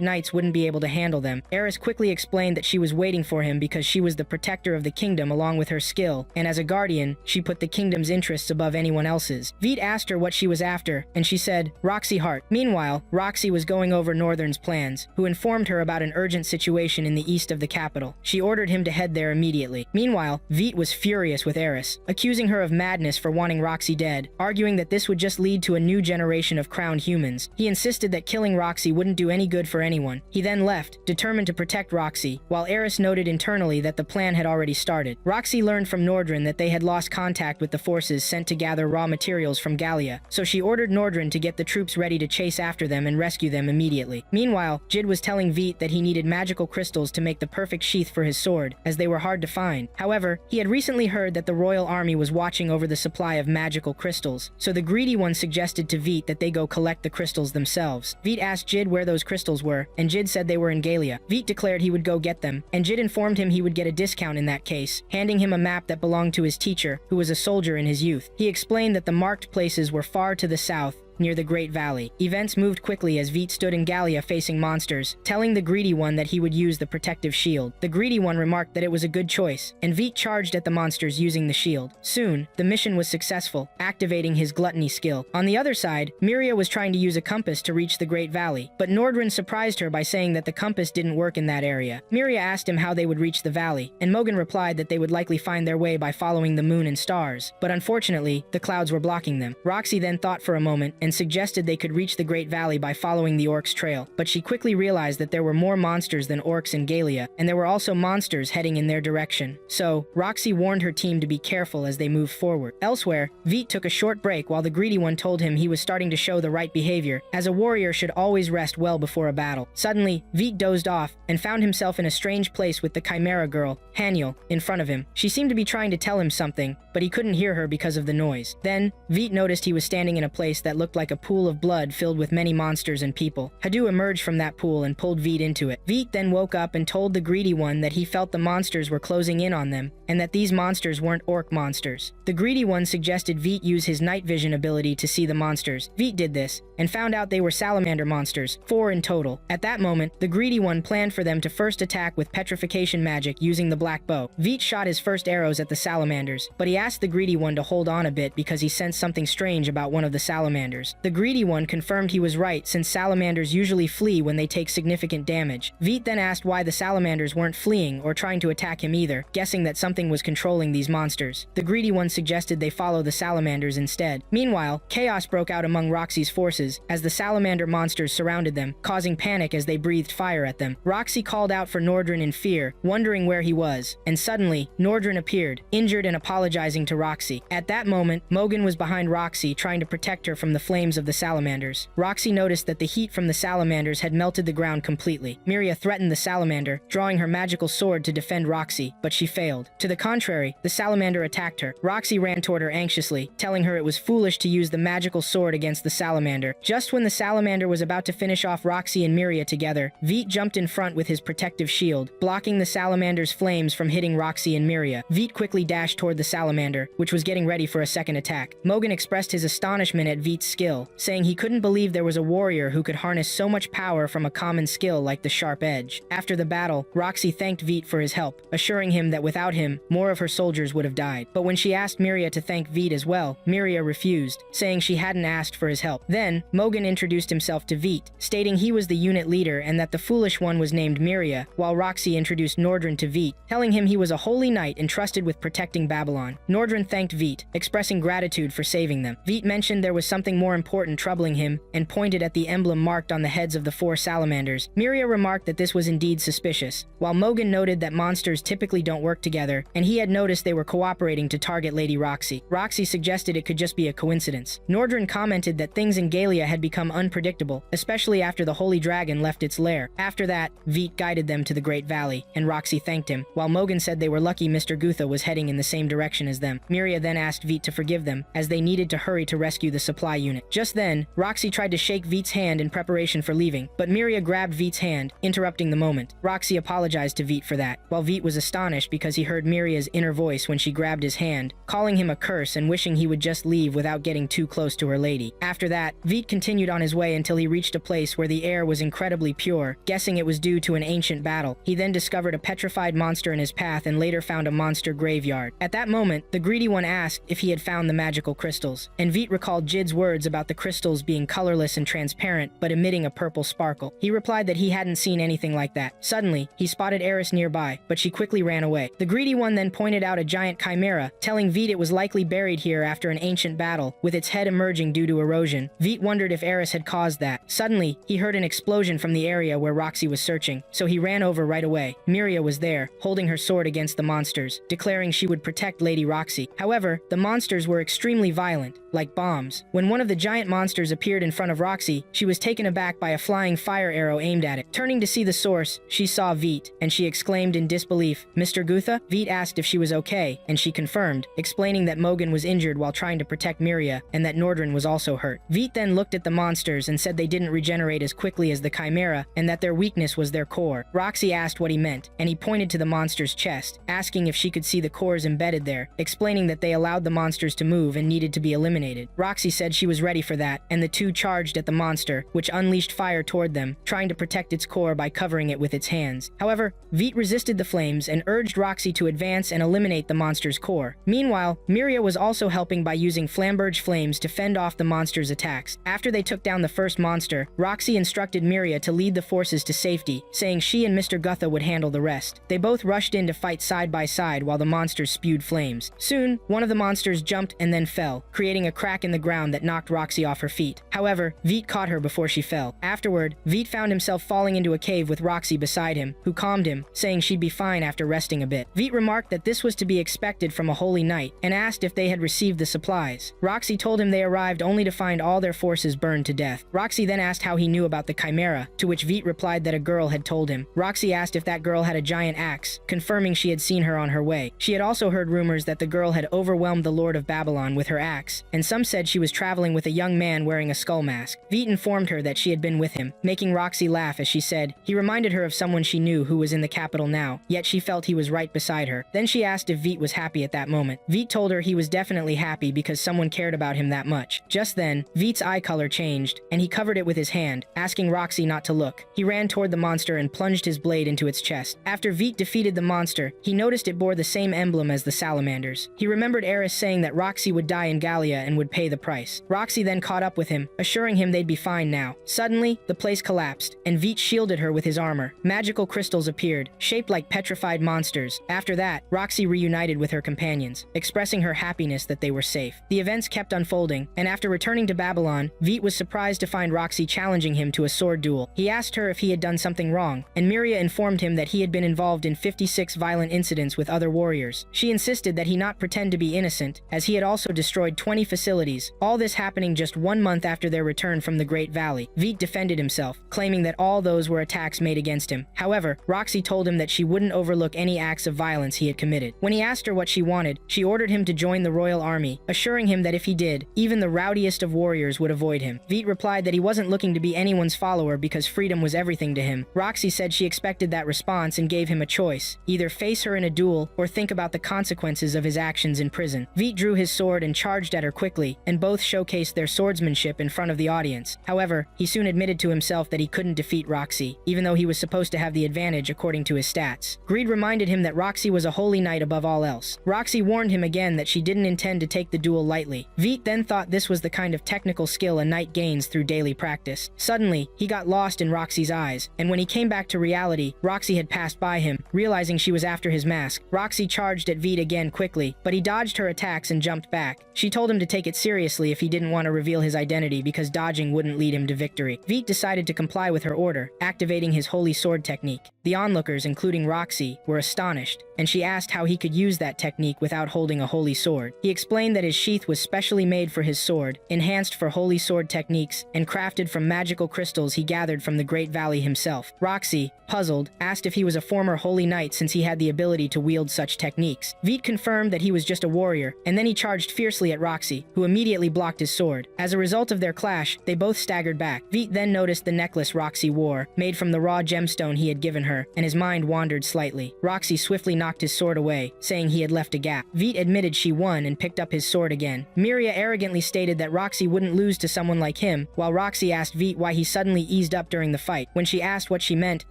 knights wouldn't be able to handle them. Eris quickly explained that she was waiting for him because she was the protector of the kingdom along with her skill, and as a guardian, she put the kingdom's interests above anyone else's. Vite asked her what she was after, and she said, Roxy Hart. Meanwhile, Roxy was going over Northern's plans, who informed her about an urgent situation in the east of the capital. She ordered him to head there immediately. Meanwhile, Vite was furious with Eris, accusing her of madness for wanting Roxy dead, arguing that this would just lead to a new generation of crowned humans. He insisted suggested that killing Roxy wouldn't do any good for anyone. He then left, determined to protect Roxy, while Eris noted internally that the plan had already started. Roxy learned from Nordrin that they had lost contact with the forces sent to gather raw materials from Gallia, so she ordered Nordrin to get the troops ready to chase after them and rescue them immediately. Meanwhile, Jid was telling Veit that he needed magical crystals to make the perfect sheath for his sword, as they were hard to find. However, he had recently heard that the royal army was watching over the supply of magical crystals, so the greedy one suggested to Veit that they go collect the crystals themselves. Veit asked Jid where those crystals were, and Jid said they were in Gallia. Veit declared he would go get them, and Jid informed him he would get a discount in that case, handing him a map that belonged to his teacher, who was a soldier in his youth. He explained that the marked places were far to the south, near the Great Valley. Events moved quickly as Veit stood in Gallia facing monsters, telling the greedy one that he would use the protective shield. The greedy one remarked that it was a good choice, and Veit charged at the monsters using the shield. Soon, the mission was successful, activating his gluttony skill. On the other side, Miria was trying to use a compass to reach the Great Valley, but Nordrin surprised her by saying that the compass didn't work in that area. Miria asked him how they would reach the valley, and Mogan replied that they would likely find their way by following the moon and stars, but unfortunately, the clouds were blocking them. Roxy then thought for a moment and suggested they could reach the Great Valley by following the orcs' trail, but she quickly realized that there were more monsters than orcs in Gallia, and there were also monsters heading in their direction. So, Roxy warned her team to be careful as they moved forward. Elsewhere, Veit took a short break while the greedy one told him he was starting to show the right behavior, as a warrior should always rest well before a battle. Suddenly, Veit dozed off and found himself in a strange place with the Chimera girl, Haniel, in front of him. She seemed to be trying to tell him something, but he couldn't hear her because of the noise. Then, Veit noticed he was standing in a place that looked like a pool of blood filled with many monsters and people. Hadu emerged from that pool and pulled Veit into it. Veit then woke up and told the greedy one that he felt the monsters were closing in on them, and that these monsters weren't orc monsters. The greedy one suggested Veit use his night vision ability to see the monsters. Veit did this, and found out they were salamander monsters, 4 in total. At that moment, the greedy one planned for them to first attack with petrification magic using the black bow. Veit shot his first arrows at the salamanders, but he asked the greedy one to hold on a bit because he sensed something strange about one of the salamanders. The greedy one confirmed he was right, since salamanders usually flee when they take significant damage. Veit then asked why the salamanders weren't fleeing or trying to attack him either, guessing that something was controlling these monsters. The greedy one suggested they follow the salamanders instead. Meanwhile, chaos broke out among Roxy's forces as the salamander monsters surrounded them, causing panic as they breathed fire at them. Roxy called out for Nordrin in fear, wondering where he was, and suddenly, Nordrin appeared, injured and apologizing to Roxy. At that moment, Mogan was behind Roxy, trying to protect her from the flames of the salamanders. Roxy noticed that the heat from the salamanders had melted the ground completely. Miria threatened the salamander, drawing her magical sword to defend Roxy, but she failed. To the contrary, the salamander attacked her. Roxy ran toward her anxiously, telling her it was foolish to use the magical sword against the salamander. Just when the salamander was about to finish off Roxy and Miria together, Veit jumped in front with his protective shield, blocking the salamander's flames from hitting Roxy and Miria. Veit quickly dashed toward the salamander, which was getting ready for a second attack. Mogan expressed his astonishment at Veit's skill, saying he couldn't believe there was a warrior who could harness so much power from a common skill like the sharp edge. After the battle, Roxy thanked Veit for his help, assuring him that without him, more of her soldiers would have died. But when she asked Miria to thank Veit as well, Miria refused, saying she hadn't asked for his help. Then, Mogan introduced himself to Veit, stating he was the unit leader and that the foolish one was named Miria, while Roxy introduced Nordrin to Veit, telling him he was a holy knight entrusted with protecting Babylon. Nordrin thanked Veit, expressing gratitude for saving them. Veit mentioned there was something more important troubling him, and pointed at the emblem marked on the heads of the 4 salamanders. Miria remarked that this was indeed suspicious, while Mogan noted that monsters typically don't work together, and he had noticed they were cooperating to target Lady Roxy. Roxy suggested it could just be a coincidence. Nordrin commented that things in Gallia had become unpredictable, especially after the Holy Dragon left its lair. After that, Veit guided them to the Great Valley, and Roxy thanked him, while Mogan said they were lucky Mr. Gutha was heading in the same direction as them. Miria then asked Veit to forgive them, as they needed to hurry to rescue the supply unit. Just then, Roxy tried to shake Veit's hand in preparation for leaving, but Miria grabbed Veit's hand, interrupting the moment. Roxy apologized to Veit for that, while Veit was astonished because he heard Miria's inner voice when she grabbed his hand, calling him a curse and wishing he would just leave without getting too close to her lady. After that, Veit continued on his way until he reached a place where the air was incredibly pure, guessing it was due to an ancient battle. He then discovered a petrified monster in his path and later found a monster graveyard. At that moment, the greedy one asked if he had found the magical crystals, and Veit recalled Jid's words about the crystals being colorless and transparent, but emitting a purple sparkle. He replied that he hadn't seen anything like that. Suddenly, he spotted Eris nearby, but she quickly ran away. The greedy one then pointed out a giant chimera, telling Veet it was likely buried here after an ancient battle, with its head emerging due to erosion. Veet wondered if Eris had caused that. Suddenly, he heard an explosion from the area where Roxy was searching, so he ran over right away. Miria was there, holding her sword against the monsters, declaring she would protect Lady Roxy. However, the monsters were extremely violent, like bombs. When one of the giant monsters appeared in front of Roxy, she was taken aback by a flying fire arrow aimed at it. Turning to see the source, she saw Veet, and she exclaimed in disbelief, "Mr. Gutha?" Veet asked if she was okay, and she confirmed, explaining that Mogan was injured while trying to protect Miria, and that Nordrin was also hurt. Veet then looked at the monsters and said they didn't regenerate as quickly as the chimera, and that their weakness was their core. Roxy asked what he meant, and he pointed to the monster's chest, asking if she could see the cores embedded there, explaining that they allowed the monsters to move and needed to be eliminated. Roxy said she was ready for that, and the two charged at the monster, which unleashed fire toward them, trying to protect its core by covering it with its hands. However, Veet resisted the flames and urged Roxy to advance and eliminate the monster's core. Meanwhile, Miria was also helping by using flamberge flames to fend off the monster's attacks. After they took down the first monster, Roxy instructed Miria to lead the forces to safety, saying she and Mr. Gutha would handle the rest. They both rushed in to fight side by side while the monsters spewed flames. Soon, one of the monsters jumped and then fell, creating a crack in the ground that knocked Roxy off her feet. However, Veet caught her before she fell. Afterward, Veet found himself falling into a cave with Roxy beside him, who calmed him, saying she'd be fine after resting a bit. Veet remarked that this was to be expected from a holy knight, and asked if they had received the supplies. Roxy told him they arrived only to find all their forces burned to death. Roxy then asked how he knew about the chimera, to which Veet replied that a girl had told him. Roxy asked if that girl had a giant axe, confirming she had seen her on her way. She had also heard rumors that the girl had overwhelmed the Lord of Babylon with her axe, and some said she was traveling with a young man wearing a skull mask. Veet informed her that she had been with him, making Roxy laugh as she said he reminded her of someone she knew who was in the capital now, yet she felt he was right beside her. Then she asked if Veet was happy at that moment. Veet told her he was definitely happy because someone cared about him that much. Just then, Veet's eye color changed, and he covered it with his hand, asking Roxy not to look. He ran toward the monster and plunged his blade into its chest. After Veet defeated the monster, he noticed it bore the same emblem as the salamanders. He remembered Eris saying that Roxy would die in Gallia and would pay the price. Roxy then caught up with him, assuring him they'd be fine now. Suddenly, the place collapsed, and Veet shielded her with his armor. Magical crystals appeared, shaped like petrified monsters. After that, Roxy reunited with her companions, expressing her happiness that they were safe. The events kept unfolding, and after returning to Babylon, Veet was surprised to find Roxy challenging him to a sword duel. He asked her if he had done something wrong, and Miria informed him that he had been involved in 56 violent incidents with other warriors. She insisted that he not pretend to be innocent, as he had also destroyed 20 facilities, all this happening just 1 month after their return from the Great Valley. Veet defended himself, claiming that all those were attacks made against him. However, Roxy told him that she wouldn't overlook any acts of violence he had committed. When he asked her what she wanted, she ordered him to join the royal army, assuring him that if he did, even the rowdiest of warriors would avoid him. Veet replied that he wasn't looking to be anyone's follower because freedom was everything to him. Roxy said she expected that response and gave him a choice: either face her in a duel or think about the consequences of his actions in prison. Veet drew his sword and charged at her quickly, and both showcased their swordsmanship in front of the audience. However, he soon admitted to himself that he couldn't defeat Roxy, even though he was supposed to have the advantage according to his stats. Greed reminded him that Roxy was a holy knight above all else. Roxy warned him again that she didn't intend to take the duel lightly. Veet then thought this was the kind of technical skill a knight gains through daily practice. Suddenly, he got lost in Roxy's eyes, and when he came back to reality, Roxy had passed by him. Realizing she was after his mask, Roxy charged at Veet again quickly, but he dodged her attacks and jumped back. She told him to take it seriously if he didn't want to reveal his identity because dodging wouldn't lead him to victory. Veet decided to comply with her order, activating his holy sword technique. The onlookers, including Roxy, were astonished, and she asked how he could use that technique without holding a holy sword. He explained that his sheath was specially made for his sword, enhanced for holy sword techniques, and crafted from magical crystals he gathered from the Great Valley himself. Roxy, puzzled, asked if he was a former holy knight since he had the ability to wield such techniques. Veet confirmed that he was just a warrior, and then he charged fiercely at Roxy, who immediately blocked his sword. As a result of their clash, they both staggered back. Veet then noticed the necklace Roxy wore, made from the raw gemstone he had given her her, and his mind wandered slightly. Roxy swiftly knocked his sword away, saying he had left a gap. Veet admitted she won and picked up his sword again. Miria arrogantly stated that Roxy wouldn't lose to someone like him, while Roxy asked Veet why he suddenly eased up during the fight. When she asked what she meant,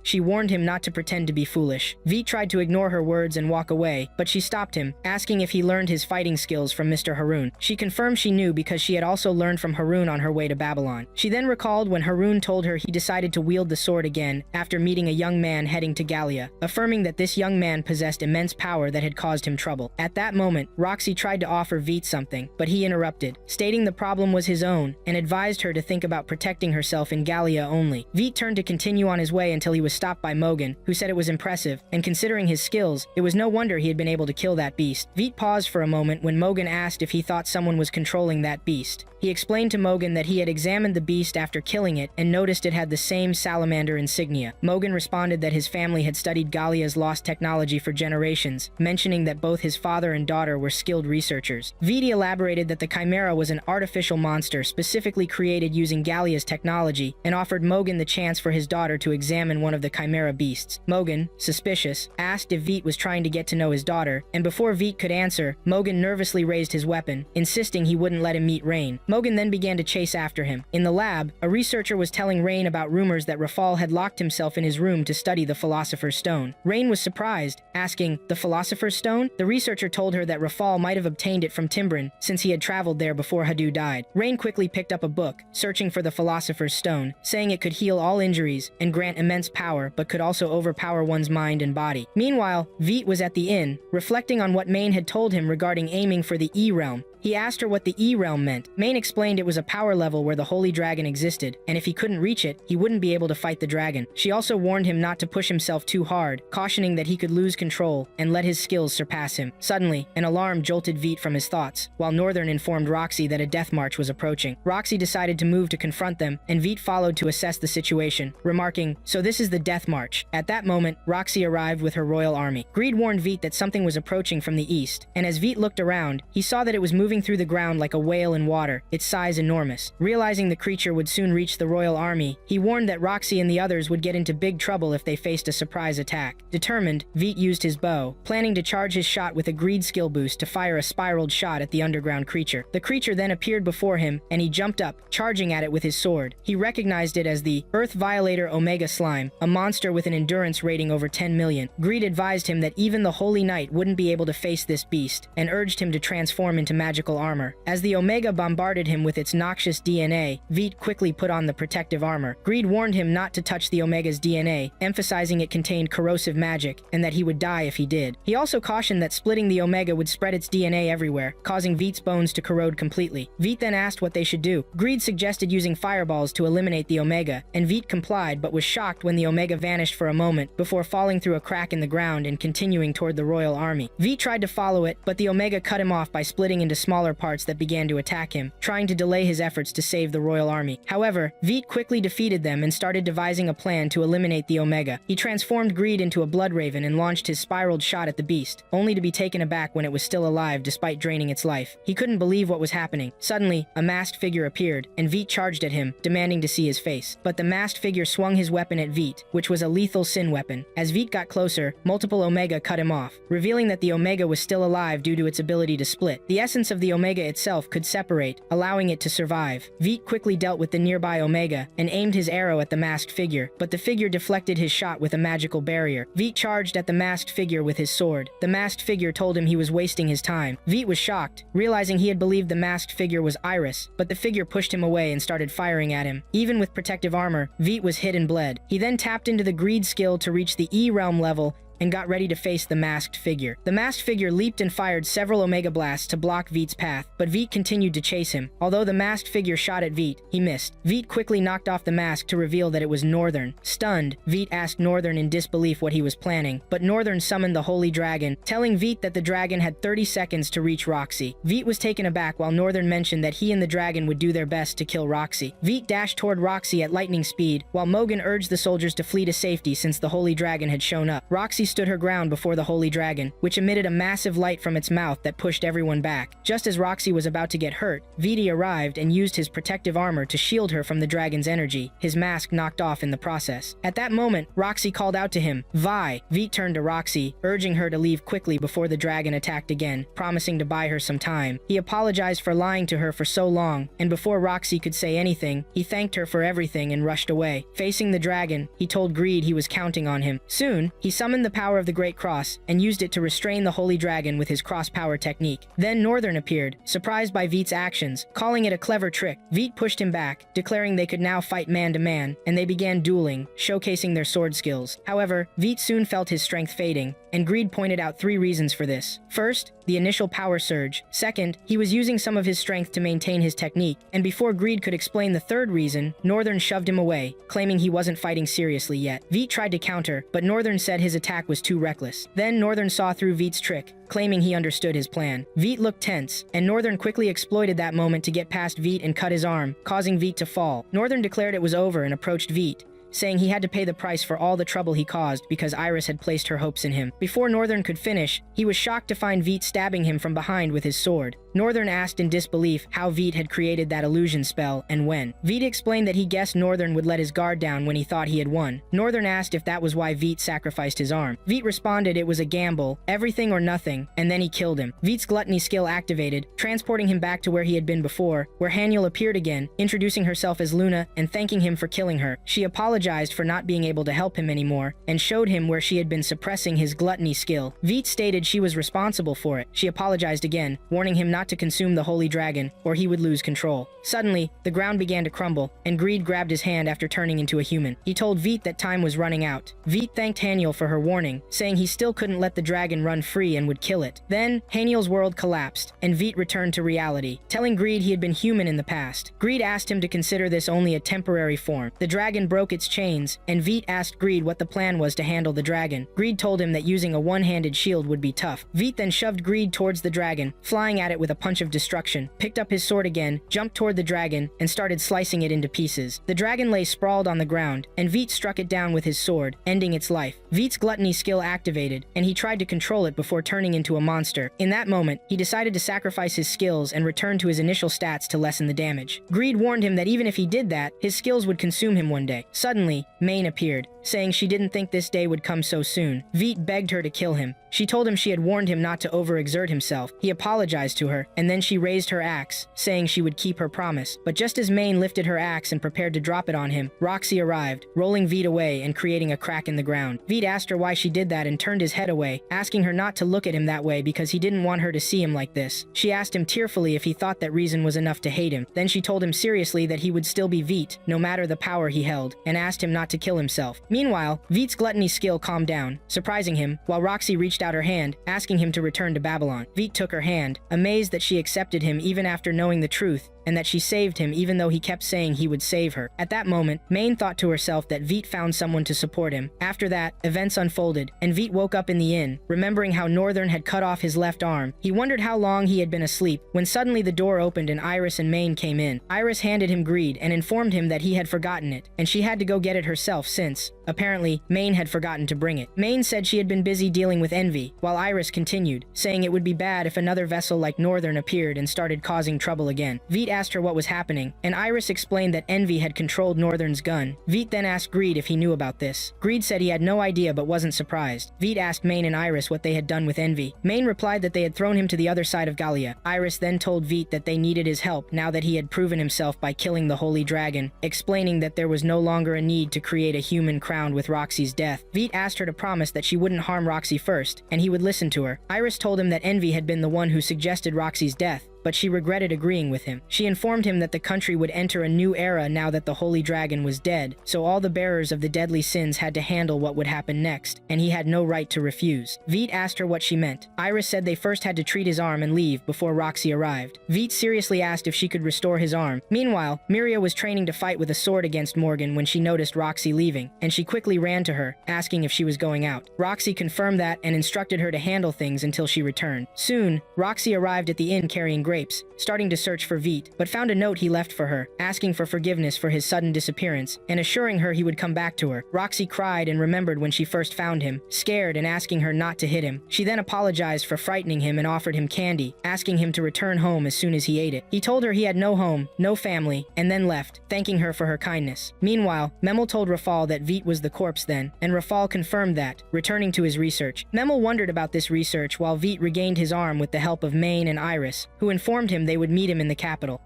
she warned him not to pretend to be foolish. Veet tried to ignore her words and walk away, but she stopped him, asking if he learned his fighting skills from Mr. Haroon. She confirmed she knew because she had also learned from Haroon on her way to Babylon. She then recalled when Haroon told her he decided to wield the sword again after meeting a young man heading to Gallia, affirming that this young man possessed immense power that had caused him trouble. At that moment, Roxy tried to offer Veet something, but he interrupted, stating the problem was his own, and advised her to think about protecting herself in Gallia only. Veet turned to continue on his way until he was stopped by Mogan, who said it was impressive, and considering his skills, it was no wonder he had been able to kill that beast. Veet paused for a moment when Mogan asked if he thought someone was controlling that beast. He explained to Mogan that he had examined the beast after killing it and noticed it had the same salamander insignia. Mogan responded that his family had studied Gallia's lost technology for generations, mentioning that both his father and daughter were skilled researchers. Veet elaborated that the Chimera was an artificial monster specifically created using Gallia's technology and offered Mogan the chance for his daughter to examine one of the Chimera beasts. Mogan, suspicious, asked if Veet was trying to get to know his daughter, and before Veet could answer, Mogan nervously raised his weapon, insisting he wouldn't let him meet Rain. Mogan then began to chase after him. In the lab, a researcher was telling Rain about rumors that Rafal had locked himself in his room to study the Philosopher's Stone. Rain was surprised, asking, "The Philosopher's Stone?" The researcher told her that Rafal might have obtained it from Timbrin, since he had traveled there before Hadu died. Rain quickly picked up a book, searching for the Philosopher's Stone, saying it could heal all injuries and grant immense power, but could also overpower one's mind and body. Meanwhile, Veet was at the inn, reflecting on what Maine had told him regarding aiming for the E-Realm. He asked her what the E-Realm meant. Maine explained it was a power level where the Holy Dragon existed, and if he couldn't reach it, he wouldn't be able to fight the dragon. She also warned him not to push himself too hard, cautioning that he could lose control and let his skills surpass him. Suddenly, an alarm jolted Veet from his thoughts, while Northern informed Roxy that a death march was approaching. Roxy decided to move to confront them, and Veet followed to assess the situation, remarking, "So this is the death march." At that moment, Roxy arrived with her royal army. Greed warned Veet that something was approaching from the east, and as Veet looked around, he saw that it was moving through the ground like a whale in water, its size enormous. Realizing the creature would soon reach the royal army, he warned that Roxy and the others would get into big trouble if they faced a surprise attack. Determined, Veet used his bow, planning to charge his shot with a greed skill boost to fire a spiraled shot at the underground creature. The creature then appeared before him, and he jumped up, charging at it with his sword. He recognized it as the Earth Violator Omega Slime, a monster with an endurance rating over 10 million. Greed advised him that even the Holy Knight wouldn't be able to face this beast, and urged him to transform into magical armor. As the Omega bombarded him with its noxious DNA, Veet quickly put on the protective armor. Greed warned him not to touch the Omega's DNA, emphasizing it contained corrosive magic, and that he would die if he did. He also cautioned that splitting the Omega would spread its DNA everywhere, causing Veet's bones to corrode completely. Veet then asked what they should do. Greed suggested using fireballs to eliminate the Omega, and Veet complied but was shocked when the Omega vanished for a moment before falling through a crack in the ground and continuing toward the royal army. Veet tried to follow it, but the Omega cut him off by splitting into smaller parts that began to attack him, trying to delay his efforts to save the royal army. However, Veet quickly defeated them and started devising a plan to eliminate the Omega. He transformed Greed into a blood raven and launched his spiraled shot at the beast, only to be taken aback when it was still alive despite draining its life. He couldn't believe what was happening. Suddenly, a masked figure appeared, and Veet charged at him, demanding to see his face. But the masked figure swung his weapon at Veet, which was a lethal sin weapon. As Veet got closer, multiple Omega cut him off, revealing that the Omega was still alive due to its ability to split. The essence of the Omega itself could separate, allowing it to survive. Veet quickly dealt with the nearby Omega and aimed his arrow at the masked figure, but the figure deflected his shot with a magical barrier. Veet charged at the masked figure with his sword. The masked figure told him he was wasting his time. Veet was shocked, realizing he had believed the masked figure was Iris, but the figure pushed him away and started firing at him. Even with protective armor, Veet was hit and bled. He then tapped into the greed skill to reach the E-Realm level and got ready to face the masked figure. The masked figure leaped and fired several Omega blasts to block Veet's path, but Veet continued to chase him. Although the masked figure shot at Veet, he missed. Veet quickly knocked off the mask to reveal that it was Northern. Stunned, Veet asked Northern in disbelief what he was planning, but Northern summoned the Holy Dragon, telling Veet that the dragon had 30 seconds to reach Roxy. Veet was taken aback while Northern mentioned that he and the dragon would do their best to kill Roxy. Veet dashed toward Roxy at lightning speed, while Mogan urged the soldiers to flee to safety since the Holy Dragon had shown up. Roxy stood her ground before the holy dragon, which emitted a massive light from its mouth that pushed everyone back. Just as Roxy was about to get hurt, Viti arrived and used his protective armor to shield her from the dragon's energy, his mask knocked off in the process. At that moment, Roxy called out to him, "Vi!" Viti turned to Roxy, urging her to leave quickly before the dragon attacked again, promising to buy her some time. He apologized for lying to her for so long, and before Roxy could say anything, he thanked her for everything and rushed away. Facing the dragon, he told Greed he was counting on him. Soon, he summoned the power of the Great Cross and used it to restrain the holy dragon with his cross power technique. Then Northern appeared, surprised by Vite's actions, calling it a clever trick. Vite pushed him back, declaring they could now fight man to man, and they began dueling, showcasing their sword skills. However, Vite soon felt his strength fading, and Greed pointed out 3 reasons for this. First, the initial power surge. Second, he was using some of his strength to maintain his technique, and before Greed could explain the third reason, Northern shoved him away, claiming he wasn't fighting seriously yet. Vite tried to counter, but Northern said his attack was too reckless. Then Northern saw through Vite's trick, claiming he understood his plan. Vite looked tense, and Northern quickly exploited that moment to get past Vite and cut his arm, causing Vite to fall. Northern declared it was over and approached Vite, saying he had to pay the price for all the trouble he caused because Iris had placed her hopes in him. Before Northern could finish, he was shocked to find Vite stabbing him from behind with his sword. Northern asked in disbelief how Vite had created that illusion spell and when. Vite explained that he guessed Northern would let his guard down when he thought he had won. Northern asked if that was why Vite sacrificed his arm. Vite responded it was a gamble, everything or nothing, and then he killed him. Vite's gluttony skill activated, transporting him back to where he had been before, where Haniel appeared again, introducing herself as Luna and thanking him for killing her. She apologized for not being able to help him anymore, and showed him where she had been suppressing his gluttony skill. Vite stated she was responsible for it. She apologized again, warning him not to consume the holy dragon, or he would lose control. Suddenly, the ground began to crumble, and Greed grabbed his hand after turning into a human. He told Vite that time was running out. Vite thanked Haniel for her warning, saying he still couldn't let the dragon run free and would kill it. Then, Haniel's world collapsed, and Vite returned to reality, telling Greed he had been human in the past. Greed asked him to consider this only a temporary form. The dragon broke its chains, and Vite asked Greed what the plan was to handle the dragon. Greed told him that using a one-handed shield would be tough. Vite then shoved Greed towards the dragon, flying at it with a punch of destruction, picked up his sword again, jumped toward the dragon, and started slicing it into pieces. The dragon lay sprawled on the ground, and Vite struck it down with his sword, ending its life. Vite's gluttony skill activated, and he tried to control it before turning into a monster. In that moment, he decided to sacrifice his skills and return to his initial stats to lessen the damage. Greed warned him that even if he did that, his skills would consume him one day. Suddenly, Maine appeared, saying she didn't think this day would come so soon. Vite begged her to kill him. She told him she had warned him not to overexert himself. He apologized to her, and then she raised her axe, saying she would keep her promise. But just as Maine lifted her axe and prepared to drop it on him, Roxy arrived, rolling Vite away and creating a crack in the ground. Vite asked her why she did that and turned his head away, asking her not to look at him that way because he didn't want her to see him like this. She asked him tearfully if he thought that reason was enough to hate him. Then she told him seriously that he would still be Vite, no matter the power he held, and asked him not to kill himself. Meanwhile, Vite's gluttony skill calmed down, surprising him, while Roxy reached out her hand, asking him to return to Babylon. Vite took her hand, amazed that she accepted him even after knowing the truth, and that she saved him even though he kept saying he would save her. At that moment, Maine thought to herself that Vite found someone to support him. After that, events unfolded, and Vite woke up in the inn, remembering how Northern had cut off his left arm. He wondered how long he had been asleep, when suddenly the door opened and Iris and Maine came in. Iris handed him Greed and informed him that he had forgotten it, and she had to go get it herself since, apparently, Maine had forgotten to bring it. Maine said she had been busy dealing with envy, while Iris continued, saying it would be bad if another vessel like Northern appeared and started causing trouble again. Vite asked her what was happening, and Iris explained that envy had controlled Northern's gun. Vite then asked Greed if he knew about this. Greed said he had no idea but wasn't surprised. Vite asked Maine and Iris what they had done with envy. Maine replied that they had thrown him to the other side of Gallia. Iris then told Vite that they needed his help now that he had proven himself by killing the holy dragon, explaining that there was no longer a need to create a human crowned with Roxy's death. Vite asked her to promise that she wouldn't harm Roxy first, and he would listen to her. Iris told him that envy had been the one who suggested Roxy's death, but she regretted agreeing with him. She informed him that the country would enter a new era now that the holy dragon was dead, so all the bearers of the deadly sins had to handle what would happen next, and he had no right to refuse. Vite asked her what she meant. Iris said they first had to treat his arm and leave before Roxy arrived. Vite seriously asked if she could restore his arm. Meanwhile, Miria was training to fight with a sword against Morgan when she noticed Roxy leaving, and she quickly ran to her, asking if she was going out. Roxy confirmed that and instructed her to handle things until she returned. Soon, Roxy arrived at the inn carrying grapes, grapes, starting to search for Veet, but found a note he left for her, asking for forgiveness for his sudden disappearance, and assuring her he would come back to her. Roxy cried and remembered when she first found him, scared and asking her not to hit him. She then apologized for frightening him and offered him candy, asking him to return home as soon as he ate it. He told her he had no home, no family, and then left, thanking her for her kindness. Meanwhile, Memel told Rafal that Veet was the corpse then, and Rafal confirmed that, returning to his research. Memel wondered about this research while Veet regained his arm with the help of Maine and Iris, who informed him they would meet him in the capital.